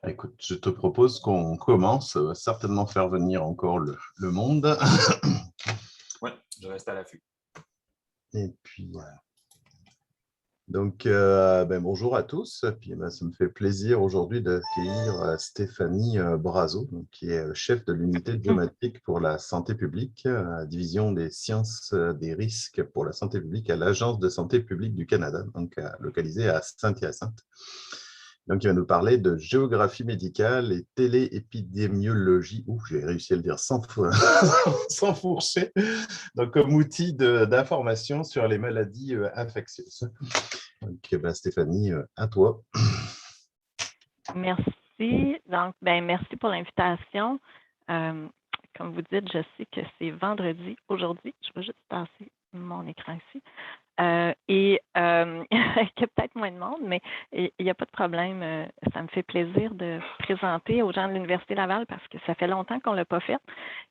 Écoute, je te propose qu'on commence, ça va certainement faire venir encore le monde. Ouais, je reste à l'affût. Et puis, donc, bonjour à tous. Puis, ça me fait plaisir aujourd'hui d'accueillir Stéphanie Brazo, donc, qui est chef de l'unité de biométrique pour la santé publique, division des sciences des risques pour la santé publique à l'Agence de santé publique du Canada, donc localisée à Saint-Hyacinthe. Donc, il va nous parler de géographie médicale et téléépidémiologie. J'ai réussi à le dire sans fourcher. Donc, comme outil d'information sur les maladies infectieuses. Donc, Stéphanie, à toi. Merci. Donc, merci pour l'invitation. Comme vous dites, je sais que c'est vendredi aujourd'hui. Je vais juste passer mon écran ici. Il y a peut-être moins de monde, mais il n'y a pas de problème. Ça me fait plaisir de présenter aux gens de l'Université Laval parce que ça fait longtemps qu'on ne l'a pas fait.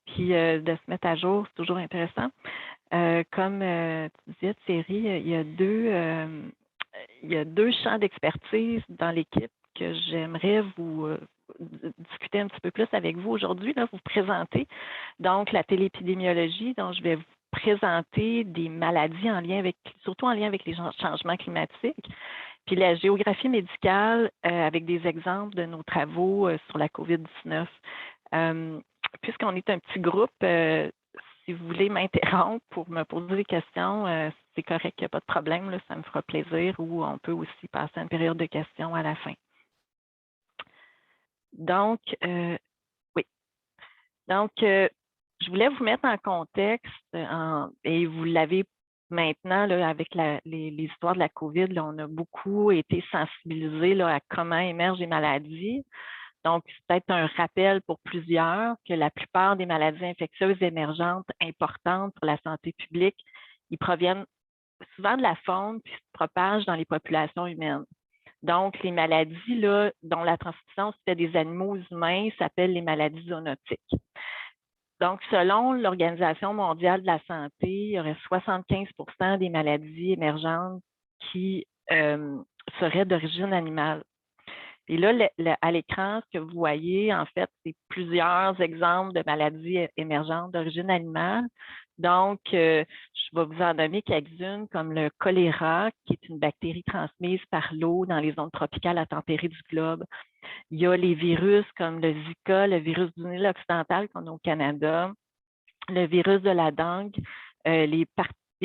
Puis de se mettre à jour, c'est toujours intéressant. Comme tu disais, Thierry, il y a deux champs d'expertise dans l'équipe que j'aimerais vous discuter un petit peu plus avec vous aujourd'hui, vous présenter. Donc, la téléépidémiologie, dont je vais vous présenter des maladies surtout en lien avec les changements climatiques. Puis la géographie médicale avec des exemples de nos travaux sur la COVID-19. Puisqu'on est un petit groupe, si vous voulez m'interrompre pour me poser des questions, c'est correct, il n'y a pas de problème, là, ça me fera plaisir, ou on peut aussi passer une période de questions à la fin. Donc, oui. Donc, je voulais vous mettre en contexte, et vous l'avez maintenant, là, avec les histoires de la COVID, là, on a beaucoup été sensibilisés là, à comment émergent les maladies. Donc, c'est peut-être un rappel pour plusieurs que la plupart des maladies infectieuses émergentes importantes pour la santé publique, ils proviennent souvent de la faune puis se propagent dans les populations humaines. Donc, les maladies là, dont la transmission se fait des animaux aux humains s'appellent les maladies zoonotiques. Donc, selon l'Organisation mondiale de la santé, il y aurait 75 des maladies émergentes qui seraient d'origine animale. Et là, à l'écran, ce que vous voyez, en fait, c'est plusieurs exemples de maladies émergentes d'origine animale. Donc, je vais vous en nommer quelques-unes, comme le choléra, qui est une bactérie transmise par l'eau dans les zones tropicales à tempérées du globe. Il y a les virus comme le Zika, le virus du Nil occidental qu'on a au Canada, le virus de la dengue, les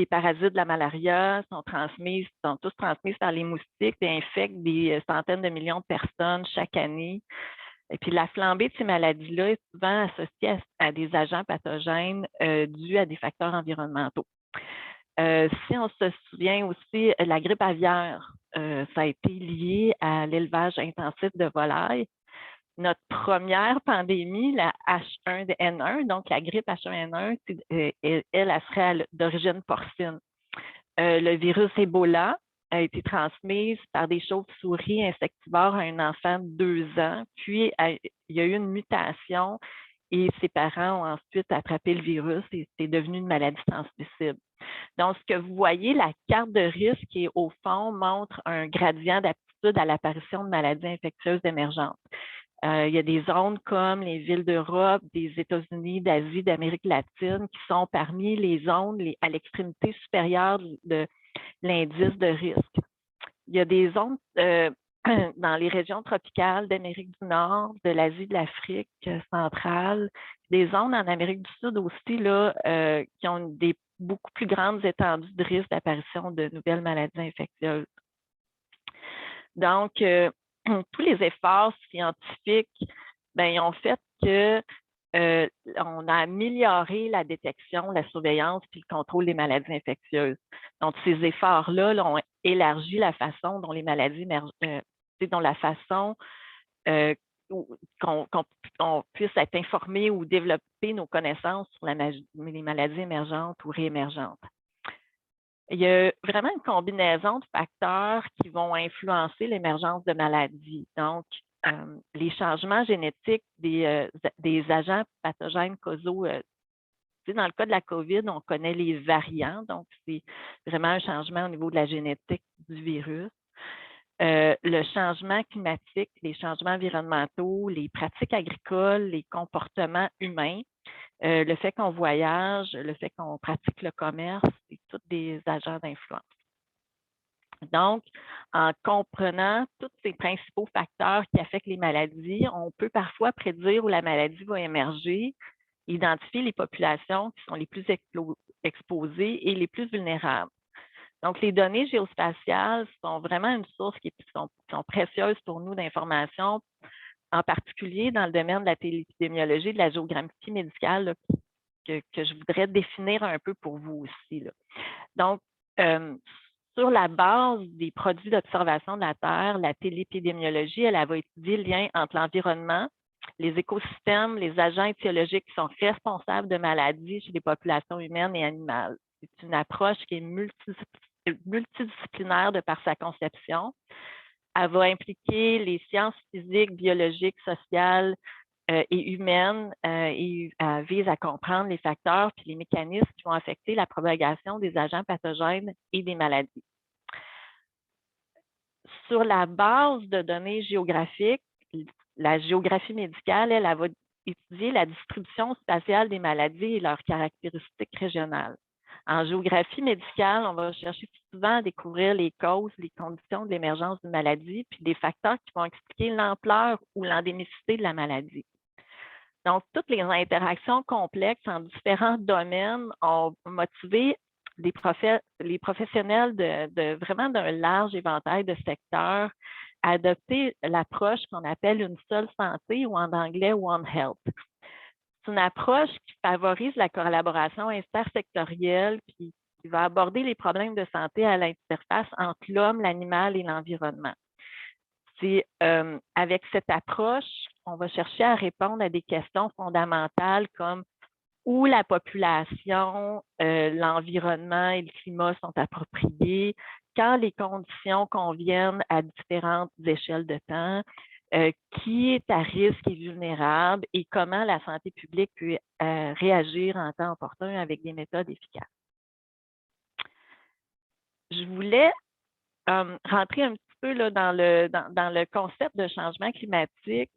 parasites de la malaria sont tous transmis par les moustiques et infectent des centaines de millions de personnes chaque année. Et puis, la flambée de ces maladies-là est souvent associée à des agents pathogènes dus à des facteurs environnementaux. Si on se souvient aussi, la grippe aviaire, ça a été lié à l'élevage intensif de volailles. Notre première pandémie, la H1N1, donc la grippe H1N1, elle serait d'origine porcine. Le virus Ebola a été transmise par des chauves-souris insectivores à un enfant de 2 ans, puis il y a eu une mutation et ses parents ont ensuite attrapé le virus et c'est devenu une maladie transmissible. Donc, ce que vous voyez, la carte de risque qui est au fond montre un gradient d'aptitude à l'apparition de maladies infectieuses émergentes. Il y a des zones comme les villes d'Europe, des États-Unis, d'Asie, d'Amérique latine qui sont parmi les zones à l'extrémité supérieure de l'indice de risque. Il y a des zones dans les régions tropicales d'Amérique du Nord, de l'Asie, de l'Afrique centrale, des zones en Amérique du Sud aussi là, qui ont des beaucoup plus grandes étendues de risque d'apparition de nouvelles maladies infectieuses. Donc, tous les efforts scientifiques, ils ont fait que on a amélioré la détection, la surveillance puis le contrôle des maladies infectieuses. Donc, ces efforts-là ont élargi la façon dont les maladies dont la façon qu'on puisse être informé ou développer nos connaissances sur les maladies émergentes ou réémergentes. Il y a vraiment une combinaison de facteurs qui vont influencer l'émergence de maladies. Donc, les changements génétiques des agents pathogènes causaux, dans le cas de la COVID, on connaît les variants, donc c'est vraiment un changement au niveau de la génétique du virus. le changement climatique, les changements environnementaux, les pratiques agricoles, les comportements humains, le fait qu'on voyage, le fait qu'on pratique le commerce, c'est tous des agents d'influence. Donc, en comprenant tous ces principaux facteurs qui affectent les maladies, on peut parfois prédire où la maladie va émerger, identifier les populations qui sont les plus exposées et les plus vulnérables. Donc, les données géospatiales sont vraiment une source qui sont précieuses pour nous d'informations, en particulier dans le domaine de la téléépidémiologie et de la géographie médicale, là, que je voudrais définir un peu pour vous aussi, là. Donc, sur la base des produits d'observation de la Terre, la téléépidémiologie, elle va étudier le lien entre l'environnement, les écosystèmes, les agents étiologiques qui sont responsables de maladies chez les populations humaines et animales. C'est une approche qui est multidisciplinaire de par sa conception. Elle va impliquer les sciences physiques, biologiques, sociales et humaines et elle vise à comprendre les facteurs et les mécanismes qui vont affecter la propagation des agents pathogènes et des maladies. Sur la base de données géographiques, la géographie médicale, elle va étudier la distribution spatiale des maladies et leurs caractéristiques régionales. En géographie médicale, on va chercher souvent à découvrir les causes, les conditions de l'émergence d'une maladie, puis des facteurs qui vont expliquer l'ampleur ou l'endémicité de la maladie. Donc, toutes les interactions complexes en différents domaines ont motivé les professionnels vraiment d'un large éventail de secteurs à adopter l'approche qu'on appelle une seule santé ou en anglais One Health. C'est une approche qui favorise la collaboration intersectorielle puis qui va aborder les problèmes de santé à l'interface entre l'homme, l'animal et l'environnement. Avec cette approche, on va chercher à répondre à des questions fondamentales comme où la population, l'environnement et le climat sont appropriés, quand les conditions conviennent à différentes échelles de temps, qui est à risque et vulnérable et comment la santé publique peut réagir en temps opportun avec des méthodes efficaces. Je voulais rentrer un petit peu là, dans le concept de changement climatique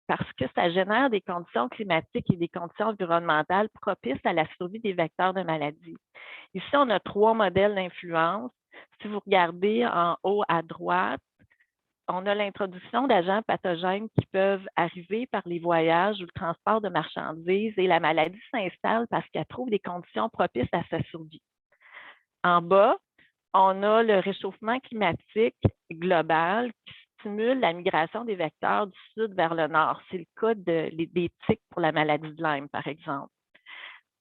parce que ça génère des conditions climatiques et des conditions environnementales propices à la survie des vecteurs de maladies. Ici, on a 3 modèles d'influence. Si vous regardez en haut à droite, on a l'introduction d'agents pathogènes qui peuvent arriver par les voyages ou le transport de marchandises et la maladie s'installe parce qu'elle trouve des conditions propices à sa survie. En bas, on a le réchauffement climatique global qui stimule la migration des vecteurs du sud vers le nord. C'est le cas des tiques pour la maladie de Lyme, par exemple.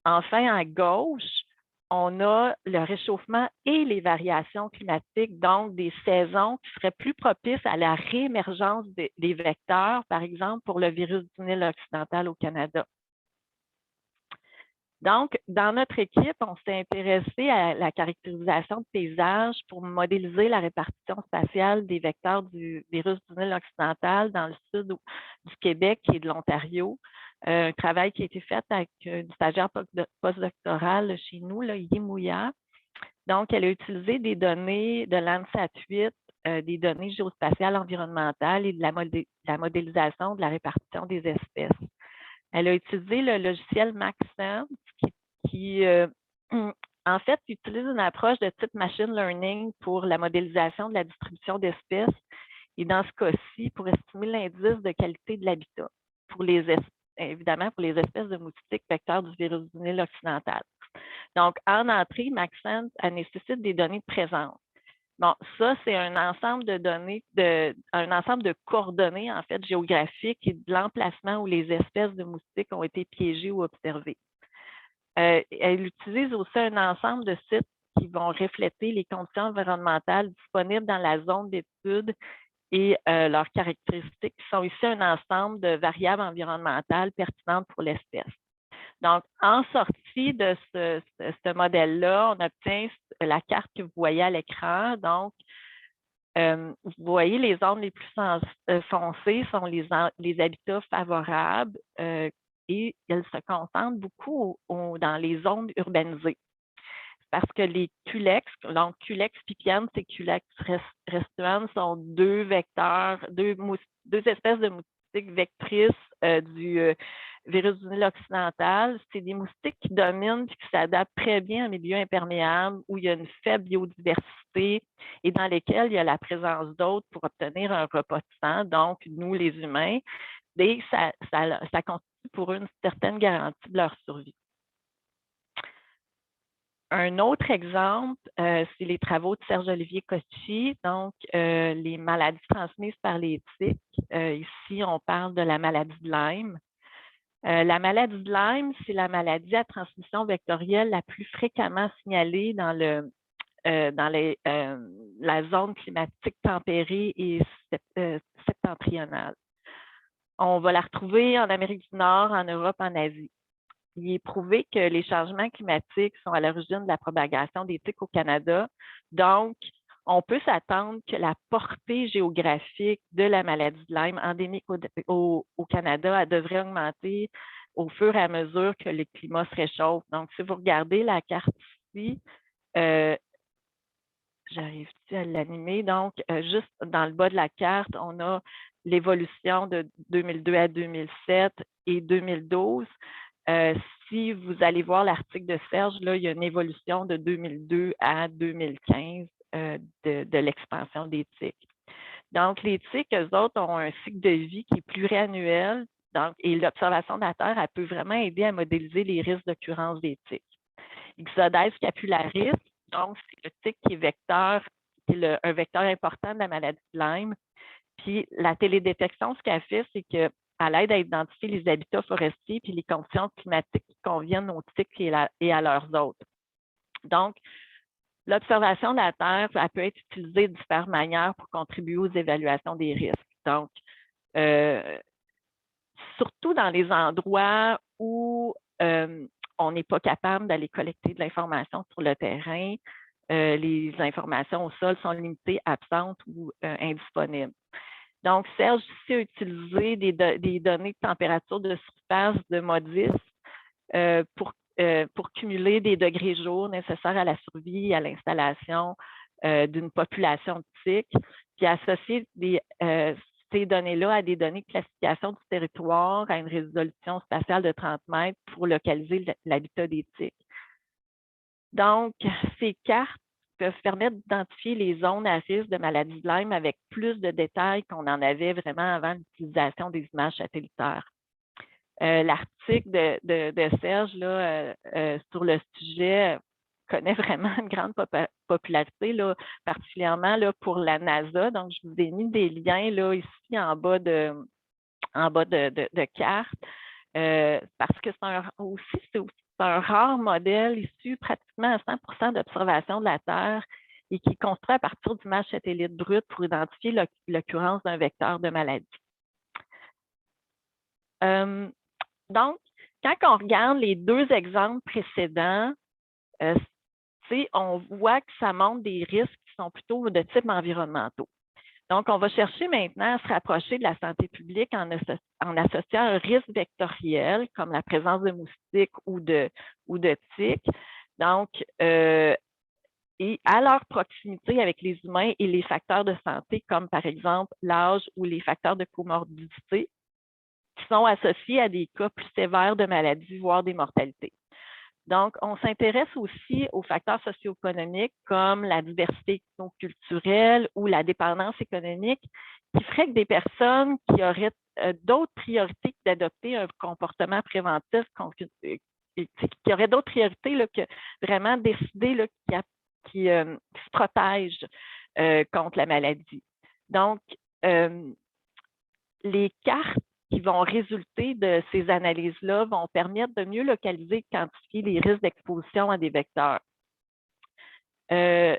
Enfin, à gauche, on a le réchauffement et les variations climatiques, donc des saisons qui seraient plus propices à la réémergence des vecteurs, par exemple pour le virus du Nil occidental au Canada. Donc, dans notre équipe, on s'est intéressé à la caractérisation de paysages pour modéliser la répartition spatiale des vecteurs du virus du Nil occidental dans le sud du Québec et de l'Ontario. Un travail qui a été fait avec une stagiaire postdoctorale chez nous, Yimouya. Donc, elle a utilisé des données de Landsat 8, des données géospatiales environnementales et de la modélisation de la répartition des espèces. Elle a utilisé le logiciel Maxent qui en fait, utilise une approche de type machine learning pour la modélisation de la distribution d'espèces et dans ce cas-ci, pour estimer l'indice de qualité de l'habitat, évidemment pour les espèces de moustiques vecteurs du virus du Nil occidental. Donc, en entrée, Maxent, elle nécessite des données de présence. Bon, ça, c'est un ensemble de données, un ensemble de coordonnées, en fait, géographiques et de l'emplacement où les espèces de moustiques ont été piégées ou observées. Elle utilise aussi un ensemble de sites qui vont refléter les conditions environnementales disponibles dans la zone d'étude et leurs caractéristiques qui sont ici un ensemble de variables environnementales pertinentes pour l'espèce. Donc, en sortie de ce modèle-là, on obtient la carte que vous voyez à l'écran. Donc, vous voyez, les zones les plus foncées sont les habitats favorables et elles se concentrent beaucoup dans les zones urbanisées. parce que les culex, donc culex pipiens et culex restuans sont deux vecteurs, deux espèces de moustiques vectrices du virus du Nil occidental. C'est des moustiques qui dominent et qui s'adaptent très bien en milieu imperméable où il y a une faible biodiversité et dans lesquels il y a la présence d'hôtes pour obtenir un repas de sang, donc nous les humains, et ça constitue pour eux une certaine garantie de leur survie. Un autre exemple, c'est les travaux de Serge-Olivier Cocci, donc les maladies transmises par les tiques. Ici, on parle de la maladie de Lyme. La maladie de Lyme, c'est la maladie à transmission vectorielle la plus fréquemment signalée dans la zone climatique tempérée et septentrionale. On va la retrouver en Amérique du Nord, en Europe, en Asie. Il est prouvé que les changements climatiques sont à l'origine de la propagation des tiques au Canada. Donc, on peut s'attendre que la portée géographique de la maladie de Lyme endémique au Canada elle devrait augmenter au fur et à mesure que le climat se réchauffe. Donc, si vous regardez la carte ici, j'arrive-tu à l'animer? Donc, juste dans le bas de la carte, on a l'évolution de 2002 à 2007 et 2012. Si vous allez voir l'article de Serge, là, il y a une évolution de 2002 à 2015 de l'expansion des tiques. Donc, les tiques, eux autres, ont un cycle de vie qui est pluriannuel. Donc, et l'observation de la Terre, elle peut vraiment aider à modéliser les risques d'occurrence des tiques. Ixodes scapularis, donc c'est le tique qui est vecteur, qui est un vecteur important de la maladie de Lyme. Puis la télédétection, ce qu'elle fait, c'est que à l'aide à identifier les habitats forestiers puis les conditions climatiques qui conviennent aux tiques et à leurs hôtes. Donc, l'observation de la Terre, elle peut être utilisée de différentes manières pour contribuer aux évaluations des risques. Donc, surtout dans les endroits où on n'est pas capable d'aller collecter de l'information sur le terrain, les informations au sol sont limitées, absentes ou indisponibles. Donc, Serge ici a utilisé des données de température de surface de MODIS pour cumuler des degrés jour nécessaires à la survie et à l'installation d'une population de tiques, puis associer ces données-là à des données de classification du territoire à une résolution spatiale de 30 mètres pour localiser l'habitat des tiques. Donc, ces cartes peuvent permettre d'identifier les zones à risque de maladie de Lyme avec plus de détails qu'on en avait vraiment avant l'utilisation des images satellitaires. L'article de Serge là, sur le sujet connaît vraiment une grande popularité, là, particulièrement là, pour la NASA. Donc, je vous ai mis des liens là, ici en bas de carte, parce que c'est un rare modèle issu pratiquement à 100% d'observation de la Terre et qui est construit à partir d'images satellites brutes pour identifier l'occurrence d'un vecteur de maladie. Donc, quand on regarde les deux exemples précédents, on voit que ça montre des risques qui sont plutôt de type environnementaux. Donc, on va chercher maintenant à se rapprocher de la santé publique en associant un risque vectoriel, comme la présence de moustiques ou de tiques. Donc, et à leur proximité avec les humains et les facteurs de santé, comme par exemple l'âge ou les facteurs de comorbidité, qui sont associés à des cas plus sévères de maladies, voire des mortalités. Donc, on s'intéresse aussi aux facteurs socio-économiques comme la diversité culturelle ou la dépendance économique qui ferait que des personnes qui auraient d'autres priorités que d'adopter un comportement préventif, qui auraient d'autres priorités là, que vraiment décider là, qui se protègent contre la maladie. Donc, les cartes qui vont résulter de ces analyses-là vont permettre de mieux localiser et quantifier les risques d'exposition à des vecteurs. La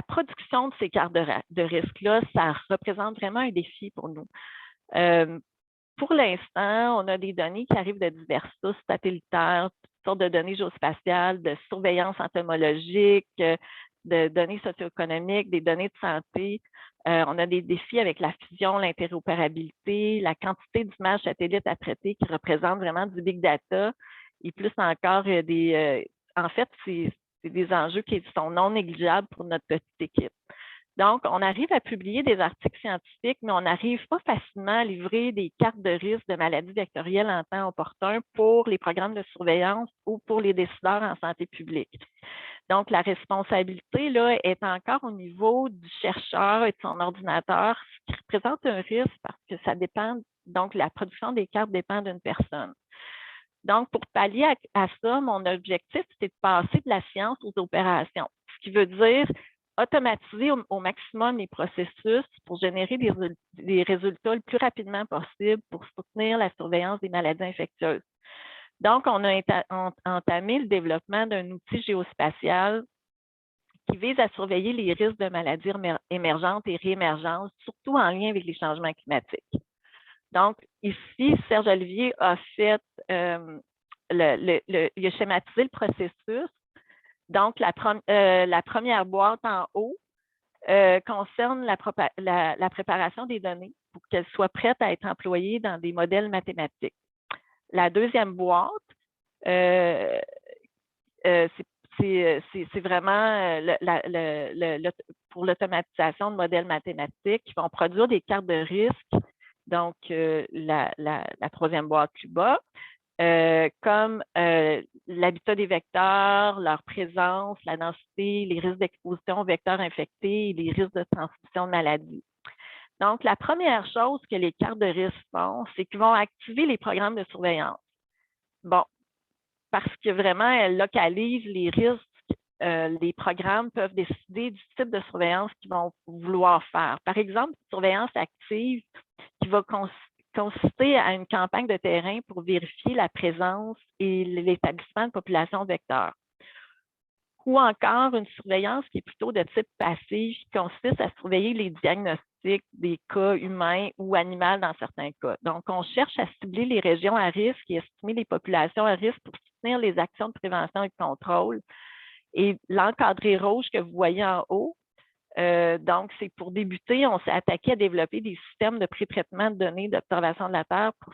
production de ces cartes de risque-là, ça représente vraiment un défi pour nous. Pour l'instant, on a des données qui arrivent de diverses sources satellitaires, toutes sortes de données géospatiales, de surveillance entomologique, de données socio-économiques, des données de santé. On a des défis avec la fusion, l'interopérabilité, la quantité d'images satellites à traiter qui représentent vraiment du big data et plus encore en fait, c'est des enjeux qui sont non négligeables pour notre petite équipe. Donc, on arrive à publier des articles scientifiques, mais on n'arrive pas facilement à livrer des cartes de risque de maladies vectorielles en temps opportun pour les programmes de surveillance ou pour les décideurs en santé publique. Donc, la responsabilité là, est encore au niveau du chercheur et de son ordinateur, ce qui représente un risque parce que ça dépend, donc la production des cartes dépend d'une personne. Donc, pour pallier à ça, mon objectif, c'est de passer de la science aux opérations, ce qui veut dire automatiser au maximum les processus pour générer des résultats le plus rapidement possible pour soutenir la surveillance des maladies infectieuses. Donc, on a entamé le développement d'un outil géospatial qui vise à surveiller les risques de maladies émergentes et réémergentes, surtout en lien avec les changements climatiques. Donc, ici, Serge Olivier a fait, il a schématisé le processus. Donc, la première boîte en haut concerne la préparation des données pour qu'elles soient prêtes à être employées dans des modèles mathématiques. La deuxième boîte, c'est vraiment pour l'automatisation de modèles mathématiques qui vont produire des cartes de risque. Donc, la troisième boîte plus bas, comme l'habitat des vecteurs, leur présence, la densité, les risques d'exposition aux vecteurs infectés et les risques de transmission de maladies. Donc, la première chose que les cartes de risque font, c'est qu'ils vont activer les programmes de surveillance. Bon, parce que vraiment, elles localisent les risques. Les programmes peuvent décider du type de surveillance qu'ils vont vouloir faire. Par exemple, une surveillance active qui va consister à une campagne de terrain pour vérifier la présence et l'établissement de populations vecteurs. Ou encore une surveillance qui est plutôt de type passif, qui consiste à surveiller les diagnostics des cas humains ou animaux dans certains cas. Donc, on cherche à cibler les régions à risque et estimer les populations à risque pour soutenir les actions de prévention et de contrôle. Et l'encadré rouge que vous voyez en haut, donc, c'est pour débuter, on s'est attaqué à développer des systèmes de pré-traitement de données d'observation de la Terre pour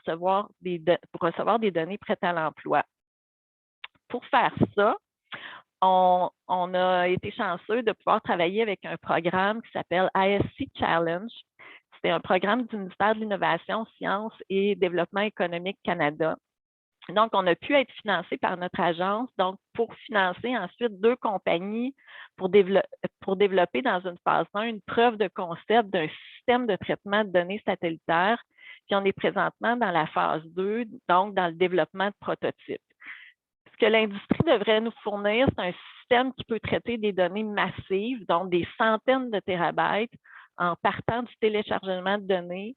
recevoir des données prêtes à l'emploi. Pour faire ça, on a été chanceux de pouvoir travailler avec un programme qui s'appelle ISC Challenge. C'est un programme du ministère de l'Innovation, Sciences et Développement économique Canada. Donc, on a pu être financé par notre agence, donc pour financer ensuite 2 compagnies pour développer dans une phase 1 une preuve de concept d'un système de traitement de données satellitaires. Puis on est présentement dans la phase 2, donc dans le développement de prototypes. Ce que l'industrie devrait nous fournir, c'est un système qui peut traiter des données massives, donc des centaines de térabytes, en partant du téléchargement de données,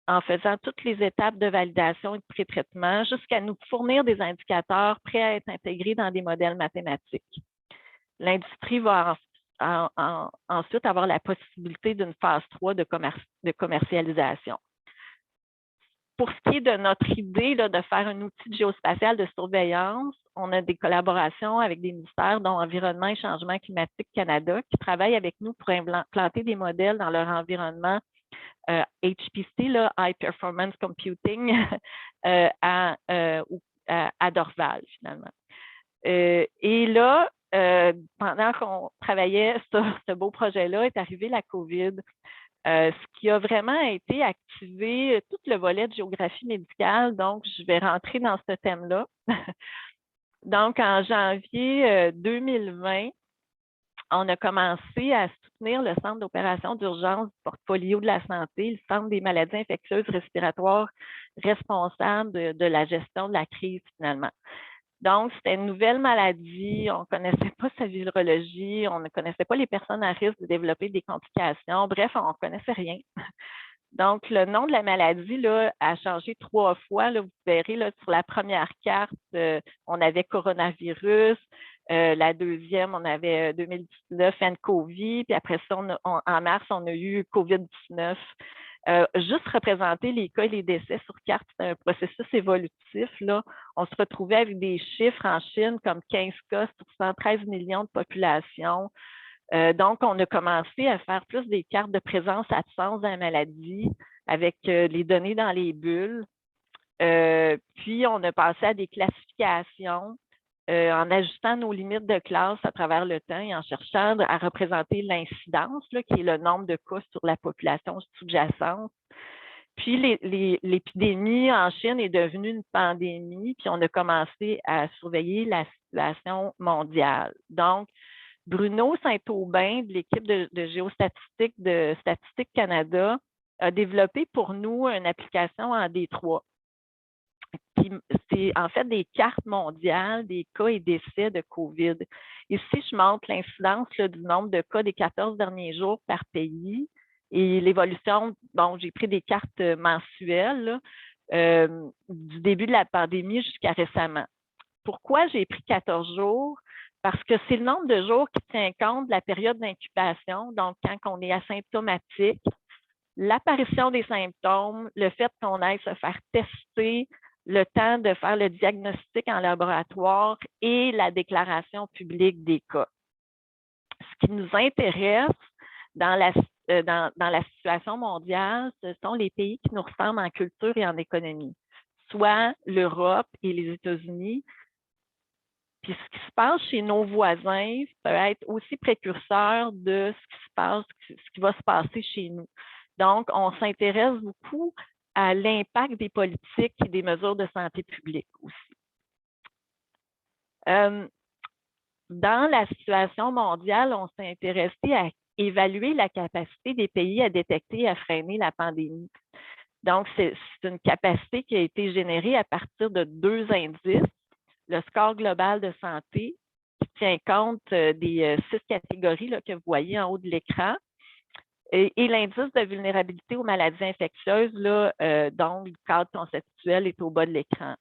en faisant toutes les étapes de validation et de pré-traitement, jusqu'à nous fournir des indicateurs prêts à être intégrés dans des modèles mathématiques. L'industrie va ensuite avoir la possibilité d'une phase 3 de commercialisation. Pour ce qui est de notre idée là, de faire un outil géospatial de surveillance, on a des collaborations avec des ministères, dont Environnement et Changement climatique Canada, qui travaillent avec nous pour implanter des modèles dans leur environnement HPC, là, High Performance Computing, à Dorval, finalement. Et là, pendant qu'on travaillait sur ce beau projet-là, est arrivée la COVID, ce qui a vraiment été activé tout le volet de géographie médicale. Donc, je vais rentrer dans ce thème-là. Donc, en janvier 2020, on a commencé à soutenir le Centre d'opération d'urgence du portfolio de la santé, le Centre des maladies infectieuses respiratoires responsable de la gestion de la crise, finalement. Donc, c'était une nouvelle maladie, on ne connaissait pas sa virologie, on ne connaissait pas les personnes à risque de développer des complications. Bref, on ne connaissait rien. Donc, le nom de la maladie là, a changé 3 fois. Là, vous verrez là, sur la première carte, on avait coronavirus. La deuxième, on avait 2019 nCoV. Puis après ça, en mars, on a eu COVID-19. Juste représenter les cas et les décès sur carte, c'est un processus évolutif. Là. On se retrouvait avec des chiffres en Chine comme 15 cas sur 113 millions de population. Donc, on a commencé à faire plus des cartes de présence-absence dans la maladie avec les données dans les bulles. Puis, on a passé à des classifications en ajustant nos limites de classe à travers le temps et en cherchant à représenter l'incidence, qui est le nombre de cas sur la population sous-jacente. Puis l'épidémie en Chine est devenue une pandémie, puis on a commencé à surveiller la situation mondiale. Donc, Bruno Saint-Aubin de l'équipe de géostatistique de Statistique Canada a développé pour nous une application en D3. C'est en fait des cartes mondiales des cas et décès de COVID. Ici, je montre l'incidence du nombre de cas des 14 derniers jours par pays et l'évolution. Bon, j'ai pris des cartes mensuelles du début de la pandémie jusqu'à récemment. Pourquoi j'ai pris 14 jours? Parce que c'est le nombre de jours qui tient compte de la période d'incubation, donc quand on est asymptomatique, l'apparition des symptômes, le fait qu'on aille se faire tester, le temps de faire le diagnostic en laboratoire et la déclaration publique des cas. Ce qui nous intéresse dans la situation mondiale, ce sont les pays qui nous ressemblent en culture et en économie, soit l'Europe et les États-Unis. Puis ce qui se passe chez nos voisins peut être aussi précurseur de ce qui va se passer chez nous. Donc, on s'intéresse beaucoup à l'impact des politiques et des mesures de santé publique aussi. Dans la situation mondiale, on s'est intéressé à évaluer la capacité des pays à détecter et à freiner la pandémie. Donc, c'est une capacité qui a été générée à partir de 2 indices. Le score global de santé, qui tient compte des 6 catégories que vous voyez en haut de l'écran, et l'indice de vulnérabilité aux maladies infectieuses, dont le cadre conceptuel est au bas de l'écran.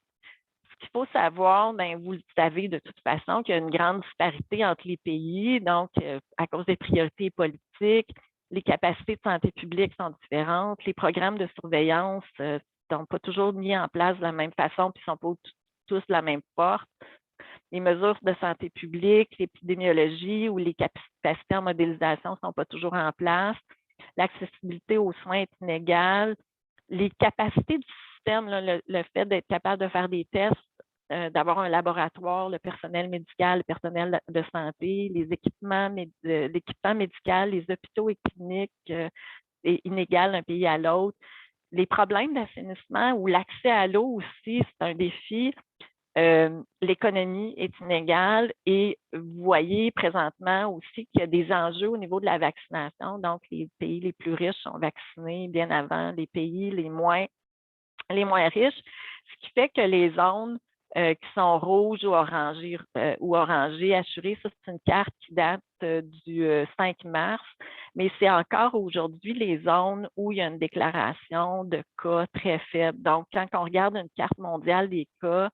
Ce qu'il faut savoir, vous le savez de toute façon, qu'il y a une grande disparité entre les pays, donc à cause des priorités politiques, les capacités de santé publique sont différentes, les programmes de surveillance ne sont pas toujours mis en place de la même façon, puis ne sont pas tous de la même porte. Les mesures de santé publique, l'épidémiologie ou les capacités en modélisation ne sont pas toujours en place. L'accessibilité aux soins est inégale. Les capacités du système, le fait d'être capable de faire des tests, d'avoir un laboratoire, le personnel médical, le personnel de santé, l'équipement médical, les hôpitaux et cliniques est inégal d'un pays à l'autre. Les problèmes d'assainissement ou l'accès à l'eau aussi, c'est un défi. L'économie est inégale et vous voyez présentement aussi qu'il y a des enjeux au niveau de la vaccination. Donc, les pays les plus riches sont vaccinés bien avant les pays les moins riches, ce qui fait que les zones qui sont rouges ou orangées assurées, ça c'est une carte qui date du 5 mars, mais c'est encore aujourd'hui les zones où il y a une déclaration de cas très faible. Donc, quand on regarde une carte mondiale des cas,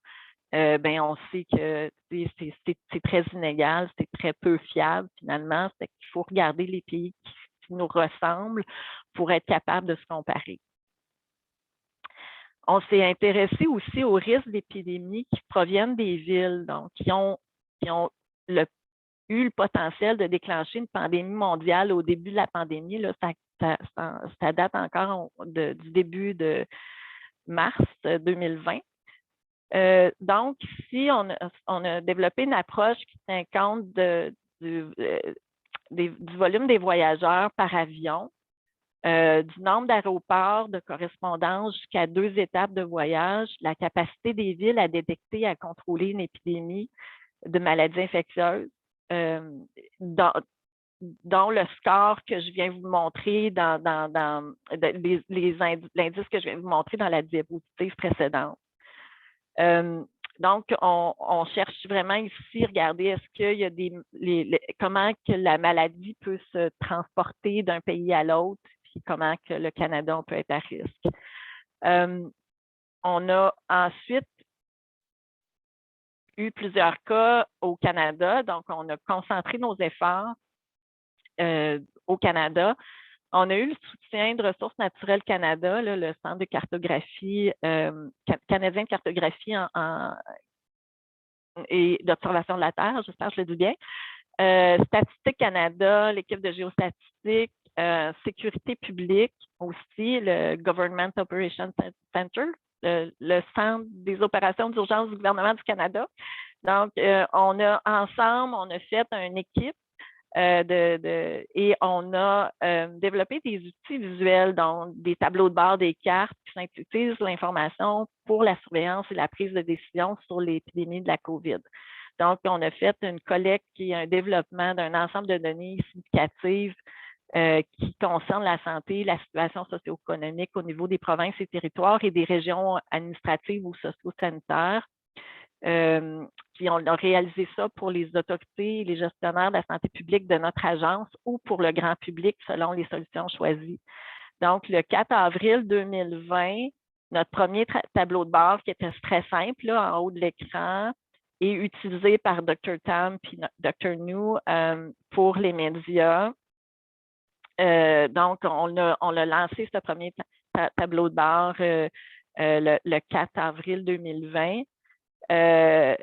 on sait que c'est très inégal, c'est très peu fiable finalement. C'est qu'il faut regarder les pays qui nous ressemblent pour être capable de se comparer. On s'est intéressé aussi aux risques d'épidémie qui proviennent des villes, donc qui ont eu le potentiel de déclencher une pandémie mondiale au début de la pandémie. Là, ça date encore du début de mars 2020. Donc, ici, on a développé une approche qui tient compte du volume des voyageurs par avion, du nombre d'aéroports de correspondance jusqu'à 2 étapes de voyage, la capacité des villes à détecter et à contrôler une épidémie de maladies infectieuses, dont le score que je viens vous montrer dans l'indice que je viens vous montrer dans la diapositive précédente. Donc, on cherche vraiment ici, regardez, est-ce qu'il y a comment que la maladie peut se transporter d'un pays à l'autre, puis comment que le Canada, on peut être à risque. On a ensuite eu plusieurs cas au Canada, donc on a concentré nos efforts au Canada. On a eu le soutien de Ressources naturelles Canada, le Centre de cartographie canadien de cartographie et d'observation de la Terre, j'espère que je le dis bien. Statistique Canada, l'équipe de géostatistique, sécurité publique aussi, le Government Operations Center, le Centre des opérations d'urgence du gouvernement du Canada, Donc, ensemble, on a fait une équipe et on a développé des outils visuels, donc des tableaux de bord, des cartes qui synthétisent l'information pour la surveillance et la prise de décision sur l'épidémie de la COVID. Donc, on a fait une collecte qui est un développement d'un ensemble de données significatives qui concernent la santé, la situation socio-économique au niveau des provinces et territoires et des régions administratives ou socio-sanitaires. Puis on a réalisé ça pour les autorités et les gestionnaires de la santé publique de notre agence ou pour le grand public selon les solutions choisies. Donc, le 4 avril 2020, notre premier tableau de bord qui était très simple, là, en haut de l'écran, est utilisé par Dr. Tam et Dr. New pour les médias. Donc, on a lancé ce premier tableau de bord le 4 avril 2020. On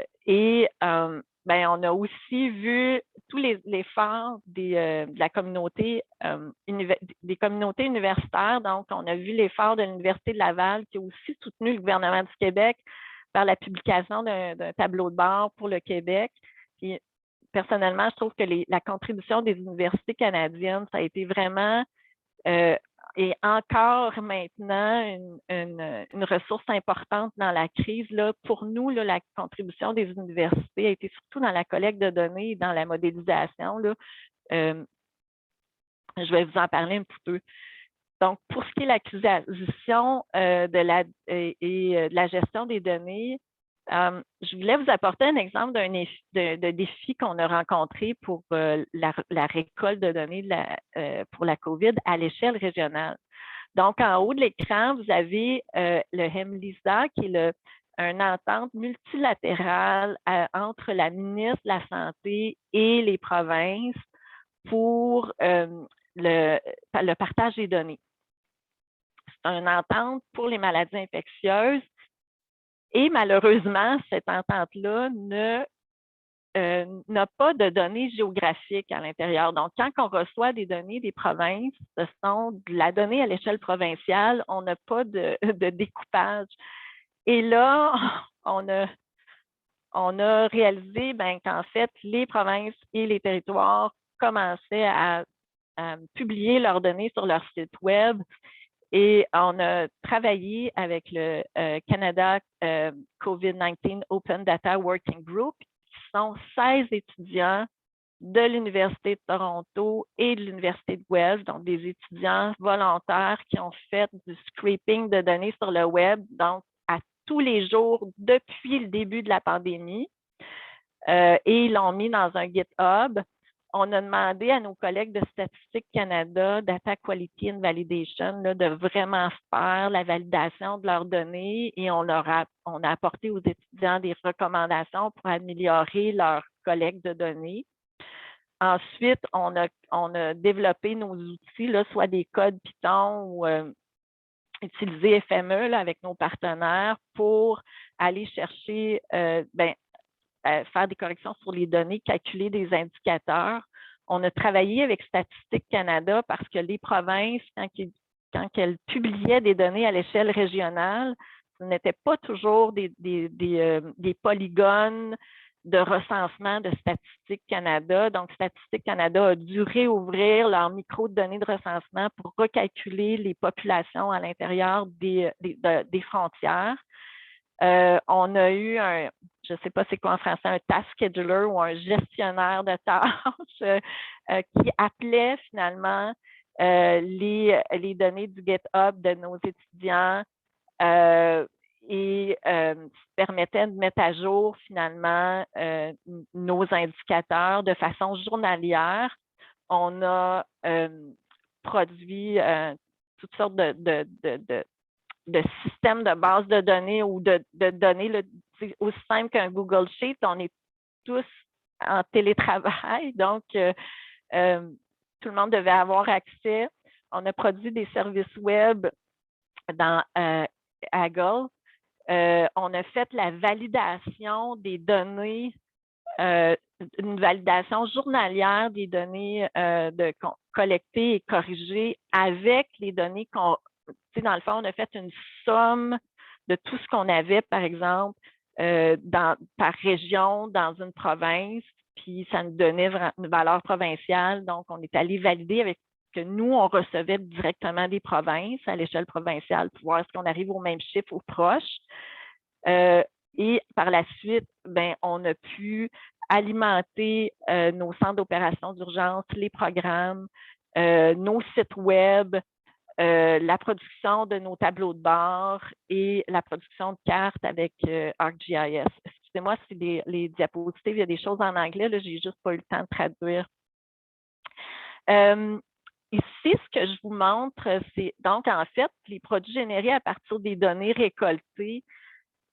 a aussi vu tous les phares de la communauté, des communautés universitaires. Donc, on a vu les phares de l'Université de Laval qui a aussi soutenu le gouvernement du Québec par la publication d'un tableau de bord pour le Québec. Puis, personnellement, je trouve que la contribution des universités canadiennes, ça a été vraiment et encore maintenant une ressource importante dans la crise. Là, pour nous, là, la contribution des universités a été surtout dans la collecte de données et dans la modélisation. Là. Je vais vous en parler un petit peu. Donc, pour ce qui est de l'acquisition de la gestion des données, je voulais vous apporter un exemple de défi qu'on a rencontré pour la récolte de données pour la COVID à l'échelle régionale. Donc, en haut de l'écran, vous avez le HEMLISA, qui est une entente multilatérale entre la ministre de la Santé et les provinces pour le partage des données. C'est une entente pour les maladies infectieuses. Et malheureusement, cette entente-là n'a pas de données géographiques à l'intérieur. Donc, quand on reçoit des données des provinces, ce sont de la donnée à l'échelle provinciale, on n'a pas de découpage. Et là, on a réalisé qu'en fait, les provinces et les territoires commençaient à publier leurs données sur leur site web. Et on a travaillé avec le Canada COVID-19 Open Data Working Group, qui sont 16 étudiants de l'Université de Toronto et de l'Université de Guelph, donc des étudiants volontaires qui ont fait du scraping de données sur le web, donc à tous les jours depuis le début de la pandémie. Et ils l'ont mis dans un GitHub. On a demandé à nos collègues de Statistique Canada, Data Quality and Validation, là, de vraiment faire la validation de leurs données et on a apporté aux étudiants des recommandations pour améliorer leur collecte de données. Ensuite, on a développé nos outils, là, soit des codes Python ou utiliser FME là, avec nos partenaires pour aller chercher faire des corrections sur les données, calculer des indicateurs. On a travaillé avec Statistique Canada parce que les provinces, quand elles publiaient des données à l'échelle régionale, ce n'était pas toujours des polygones de recensement de Statistique Canada. Donc, Statistique Canada a dû réouvrir leur micro de données de recensement pour recalculer les populations à l'intérieur des frontières. On a eu je ne sais pas c'est quoi en français, un task scheduler ou un gestionnaire de tâches qui appelait finalement les données du GitHub de nos étudiants et permettait de mettre à jour finalement nos indicateurs de façon journalière. On a produit toutes sortes de systèmes de base de données ou de données là, aussi simple qu'un Google Sheet. On est tous en télétravail, donc tout le monde devait avoir accès. On a produit des services web dans Agile. On a fait la validation des données, une validation journalière des données collectées et corrigées avec les données qu'on... Dans le fond, on a fait une somme de tout ce qu'on avait, par exemple, par région dans une province, puis ça nous donnait une valeur provinciale. Donc, on est allé valider avec que nous, on recevait directement des provinces à l'échelle provinciale pour voir est-ce qu'on arrive au même chiffre ou proche. Et par la suite, ben, on a pu alimenter nos centres d'opération d'urgence, les programmes, nos sites web, la production de nos tableaux de bord et la production de cartes avec ArcGIS. Excusez-moi si les diapositives, il y a des choses en anglais, là, j'ai juste pas eu le temps de traduire. Ici, ce que je vous montre, c'est donc en fait, les produits générés à partir des données récoltées,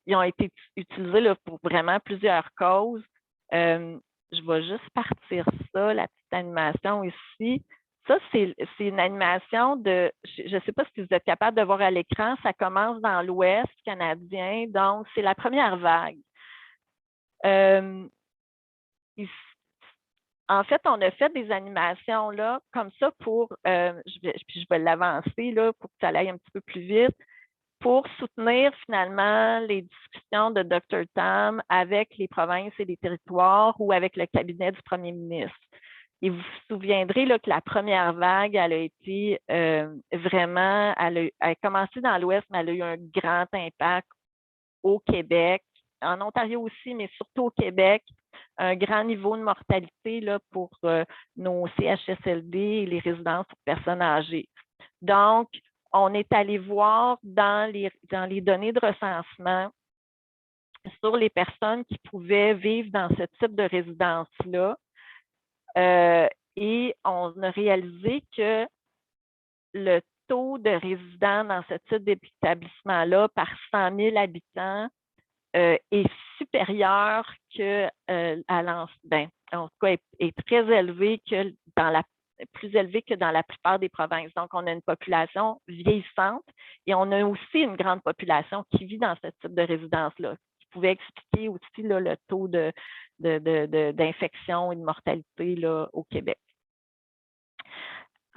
ils ont été utilisés là, pour vraiment plusieurs causes. Je vais juste partir ça, la petite animation ici. Ça, c'est une animation de, je ne sais pas si vous êtes capable de voir à l'écran, ça commence dans l'Ouest canadien, donc c'est la première vague. Ici, en fait, on a fait des animations là, comme ça pour, puis je vais l'avancer là, pour que ça aille un petit peu plus vite, pour soutenir finalement les discussions de Dr. Tam avec les provinces et les territoires ou avec le cabinet du premier ministre. Et vous vous souviendrez là, que la première vague, elle a été vraiment, elle a commencé dans l'Ouest, mais elle a eu un grand impact au Québec, en Ontario aussi, mais surtout au Québec, un grand niveau de mortalité là, pour nos CHSLD et les résidences pour personnes âgées. Donc, on est allé voir dans les données de recensement sur les personnes qui pouvaient vivre dans ce type de résidence-là. Et on a réalisé que le taux de résidents dans ce type d'établissement-là par 100 000 habitants est supérieur que en tout cas, est très élevé que plus élevé que dans la plupart des provinces. Donc, on a une population vieillissante et on a aussi une grande population qui vit dans ce type de résidence-là, qui pouvait expliquer aussi là, le taux d'infection et de mortalité là, au Québec.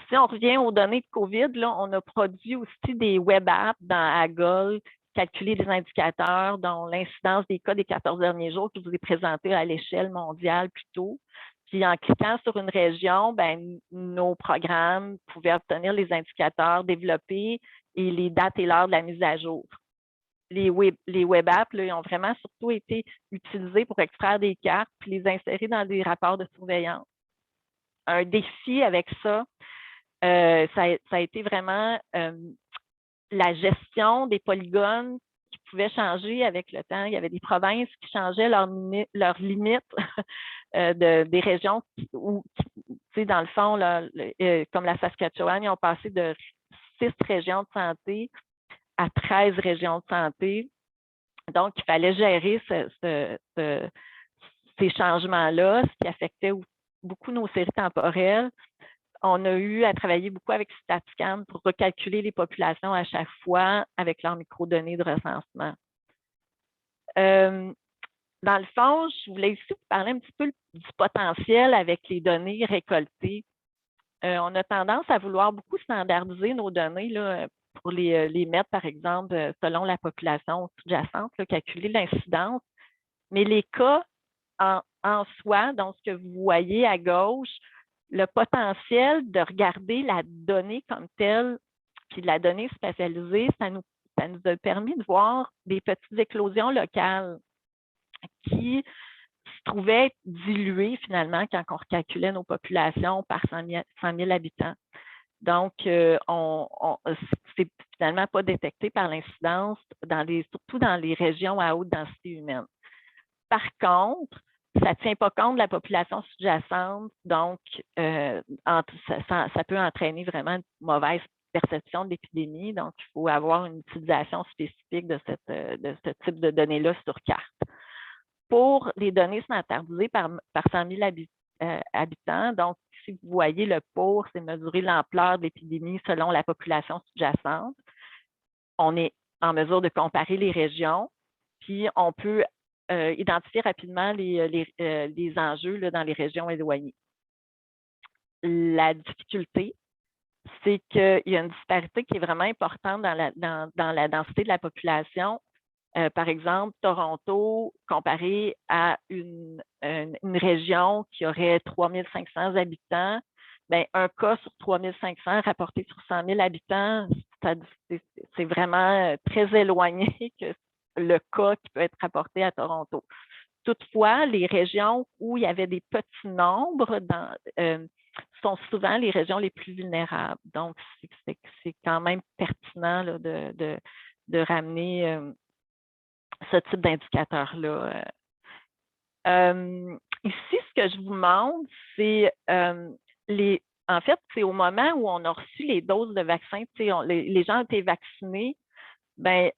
Si on revient aux données de COVID, là, on a produit aussi des web apps dans AGOL, calculer des indicateurs dont l'incidence des cas des 14 derniers jours que je vous ai présenté à l'échelle mondiale plus tôt. Puis en cliquant sur une région, ben, nos programmes pouvaient obtenir les indicateurs développés et les dates et l'heure de la mise à jour. Les web apps là, ils ont vraiment surtout été utilisés pour extraire des cartes puis les insérer dans des rapports de surveillance. Un défi avec ça, ça a été vraiment la gestion des polygones qui pouvaient changer avec le temps. Il y avait des provinces qui changeaient leurs limites des régions où, tu sais, dans le fond, là, comme la Saskatchewan, ils ont passé de 6 régions de santé à 13 régions de santé. Donc, il fallait gérer ces changements-là, ce qui affectait beaucoup nos séries temporelles. On a eu à travailler beaucoup avec StatScan pour recalculer les populations à chaque fois avec leurs microdonnées de recensement. Dans le fond, je voulais aussi vous parler un petit peu du potentiel avec les données récoltées. On a tendance à vouloir beaucoup standardiser nos données là, pour les mettre, par exemple, selon la population sous-jacente, calculer l'incidence. Mais les cas en soi, donc ce que vous voyez à gauche, le potentiel de regarder la donnée comme telle, puis la donnée spatialisée, ça nous a permis de voir des petites éclosions locales qui se trouvaient être diluées finalement quand on recalculait nos populations par 100 000 habitants. Donc, c'est finalement pas détecté par l'incidence, surtout dans les régions à haute densité humaine. Par contre, ça ne tient pas compte de la population sous-jacente, donc ça peut entraîner vraiment une mauvaise perception de l'épidémie. Donc, il faut avoir une utilisation spécifique de ce type de données-là sur carte. Pour les données standardisées par 100 000 habitants, donc si vous voyez le pour, c'est mesurer l'ampleur de l'épidémie selon la population sous-jacente. On est en mesure de comparer les régions, puis on peut identifier rapidement les enjeux là, dans les régions éloignées. La difficulté, c'est qu'il y a une disparité qui est vraiment importante dans la densité de la population Par exemple, Toronto, comparé à une région qui aurait 3500 habitants, bien, un cas sur 3500 rapporté sur 100 000 habitants, c'est vraiment très éloigné que le cas qui peut être rapporté à Toronto. Toutefois, les régions où il y avait des petits nombres sont souvent les régions les plus vulnérables. Donc, c'est quand même pertinent là, de ramener ce type d'indicateur-là. Ici, ce que je vous montre, c'est en fait, c'est au moment où on a reçu les doses de vaccins, les gens ont été vaccinés, ben,